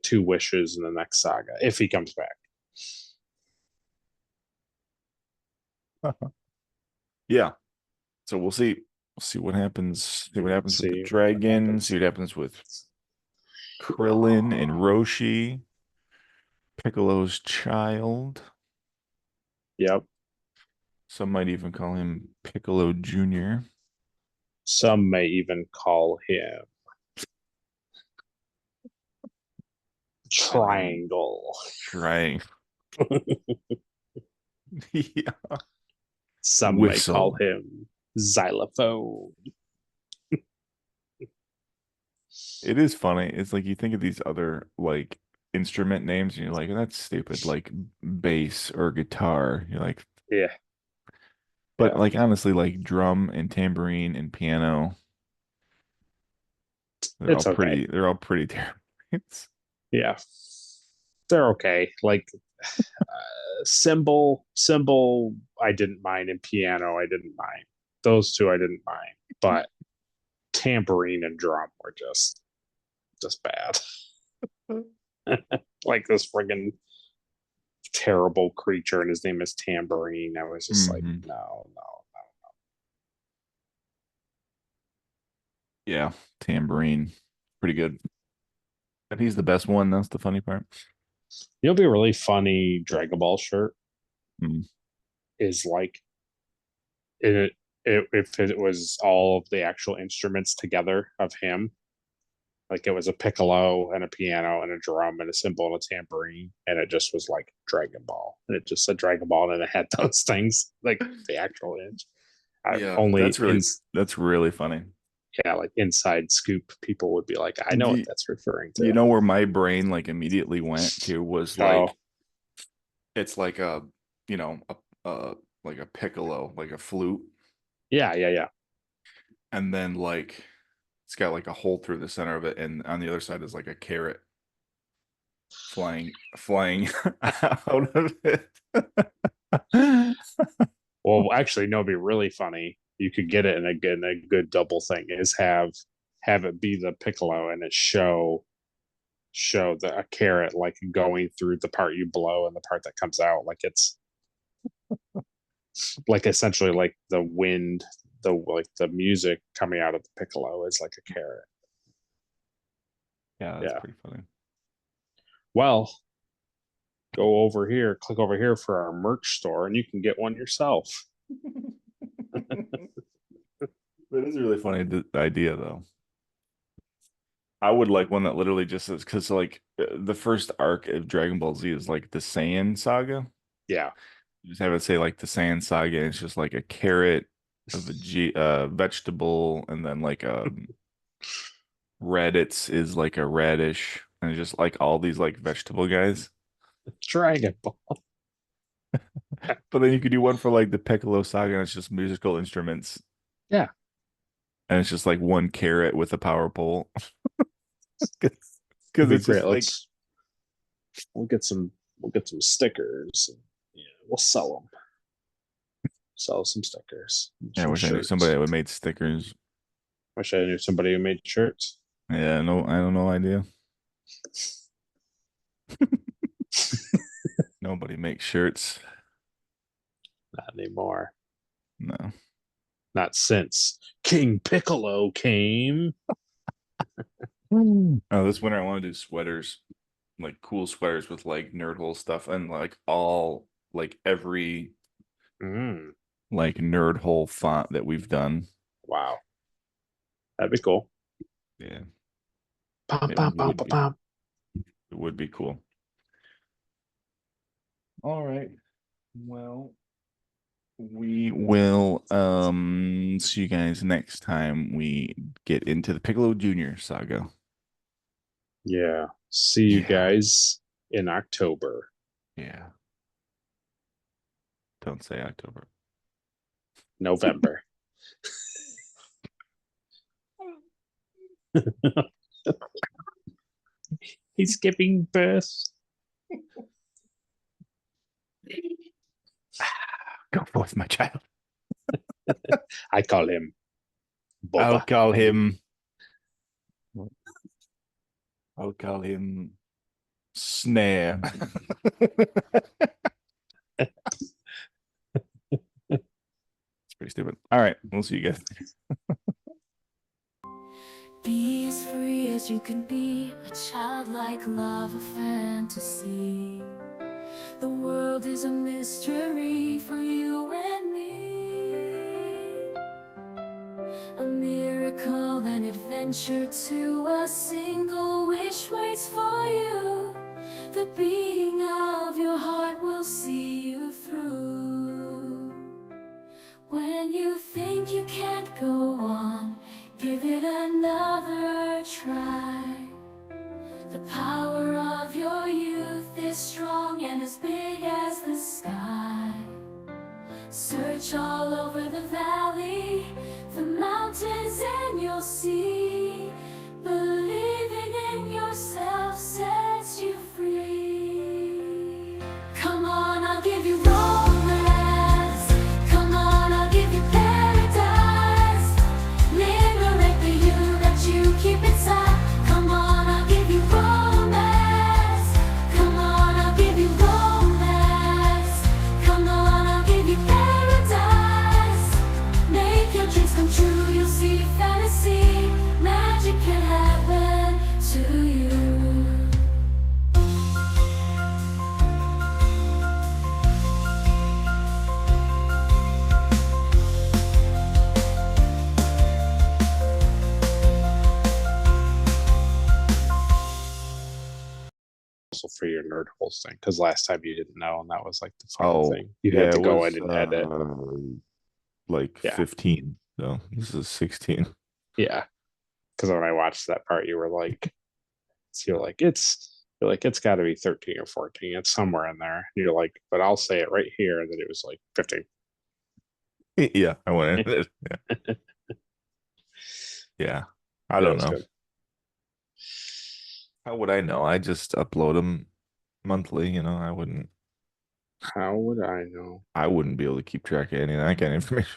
2 wishes in the next saga if he comes back. Yeah. So we'll see. We'll see what happens. See what happens with the dragon. See what happens with Krillin and Roshi. Piccolo's child. Yep. Some might even call him Piccolo Jr. Some may even call him Triangle. Triangle. Yeah. Some may call him Xylophone. It is funny. It's like you think of these other like instrument names and you're like, that's stupid, like bass or guitar. You're like, Yeah. but Yeah. like honestly, like drum and tambourine and piano, It's okay. They're all pretty terrible. Yeah. They're okay. Like cymbal, I didn't mind, and piano, I didn't mind. Those two I didn't mind. But tambourine and drum were just bad. Like this friggin' terrible creature, and his name is Tambourine. I was just like, no. Yeah, tambourine, pretty good. And he's the best one. That's the funny part. You know, be a really funny Dragon Ball shirt is like if it was all of the actual instruments together of him. Like it was a piccolo and a piano and a drum and a cymbal and a tambourine, and it just was like Dragon Ball, and it just said Dragon Ball, and it had those things like the actual inch. Yeah, Only that's really funny. Yeah, like inside scoop people would be like, I know what that's referring to. You know where my brain like immediately went to was like it's like a like a piccolo, like a flute. Yeah. And then like it's got like a hole through the center of it, and on the other side is like a carrot flying out of it. Well, actually, no, it'd be really funny. You could get it in a good double thing is have it be the piccolo and it show a carrot like going through the part you blow and the part that comes out, like it's like essentially like the wind, the music coming out of the piccolo is like a carrot. Yeah, that's pretty funny. Well, go over here, click over here for our merch store, and you can get one yourself. That is a really funny idea, though. I would like one that literally just says, because like the first arc of Dragon Ball Z is like the Saiyan saga. Yeah. You just have it say like the Saiyan saga, and it's just like a carrot, a vegetable, and then like Raditz is like a radish, and it's just like all these like vegetable guys. Dragon Ball. But then you could do one for like the Piccolo Saga, and it's just musical instruments. Yeah. And it's just like one carrot with a power pole. Because it's great. just like we'll get some stickers. And, we'll sell them. Sell some stickers. I wish I knew somebody that would make stickers. Wish I knew somebody who made shirts. Yeah, no, I don't know idea. Nobody makes shirts. Not anymore. No. Not since King Piccolo came. Oh, this winter I want to do sweaters, like cool sweaters with like nerd hole stuff and like all like every like nerd hole font that we've done. Wow, that'd be cool. Yeah, It would be cool. All right, well, we will see you guys next time we get into the Piccolo Jr. saga. Yeah. See you guys in October. Yeah. Don't say October. November. He's skipping birth. Go forth, my child. I call him I'll Boba. call him. I'll call him Snare. It's pretty stupid. All right, we'll see you guys. Be as free as you can be, a childlike love, a fantasy. The world is a mystery for you and me. A miracle, an adventure to a single wish waits for you. The beating of your heart will see you through. When you think you can't go on, give it another try. The power of your youth is strong and as big as the sky. Search all over the valley, the mountains, and you'll see. Believing in yourself sets you free. Come on, I'll give you romance. Come on, I'll give you paradise. Liberate the you that you keep inside. Come on, I'll give you romance. Come on, I'll give you romance. Come on, I'll give you paradise. Make your dreams come true, you'll see fantasy. Magic can happen to you. Also for your nerd holes thing, because last time you didn't know, and that was like the fun Oh, thing. You yeah, had to it go was, in and edit. like Yeah. 15. So this is 16. Yeah, because when I watched that part, you were like, you're like it's got to be 13 or 14. It's somewhere in there. You're like, but I'll say it right here, and then it was like 15. Yeah, I went in. Yeah. Yeah. I Yeah, don't it was know. good. How would I know? I just upload them monthly, you know. How would I know? I wouldn't be able to keep track of any of that kind of information.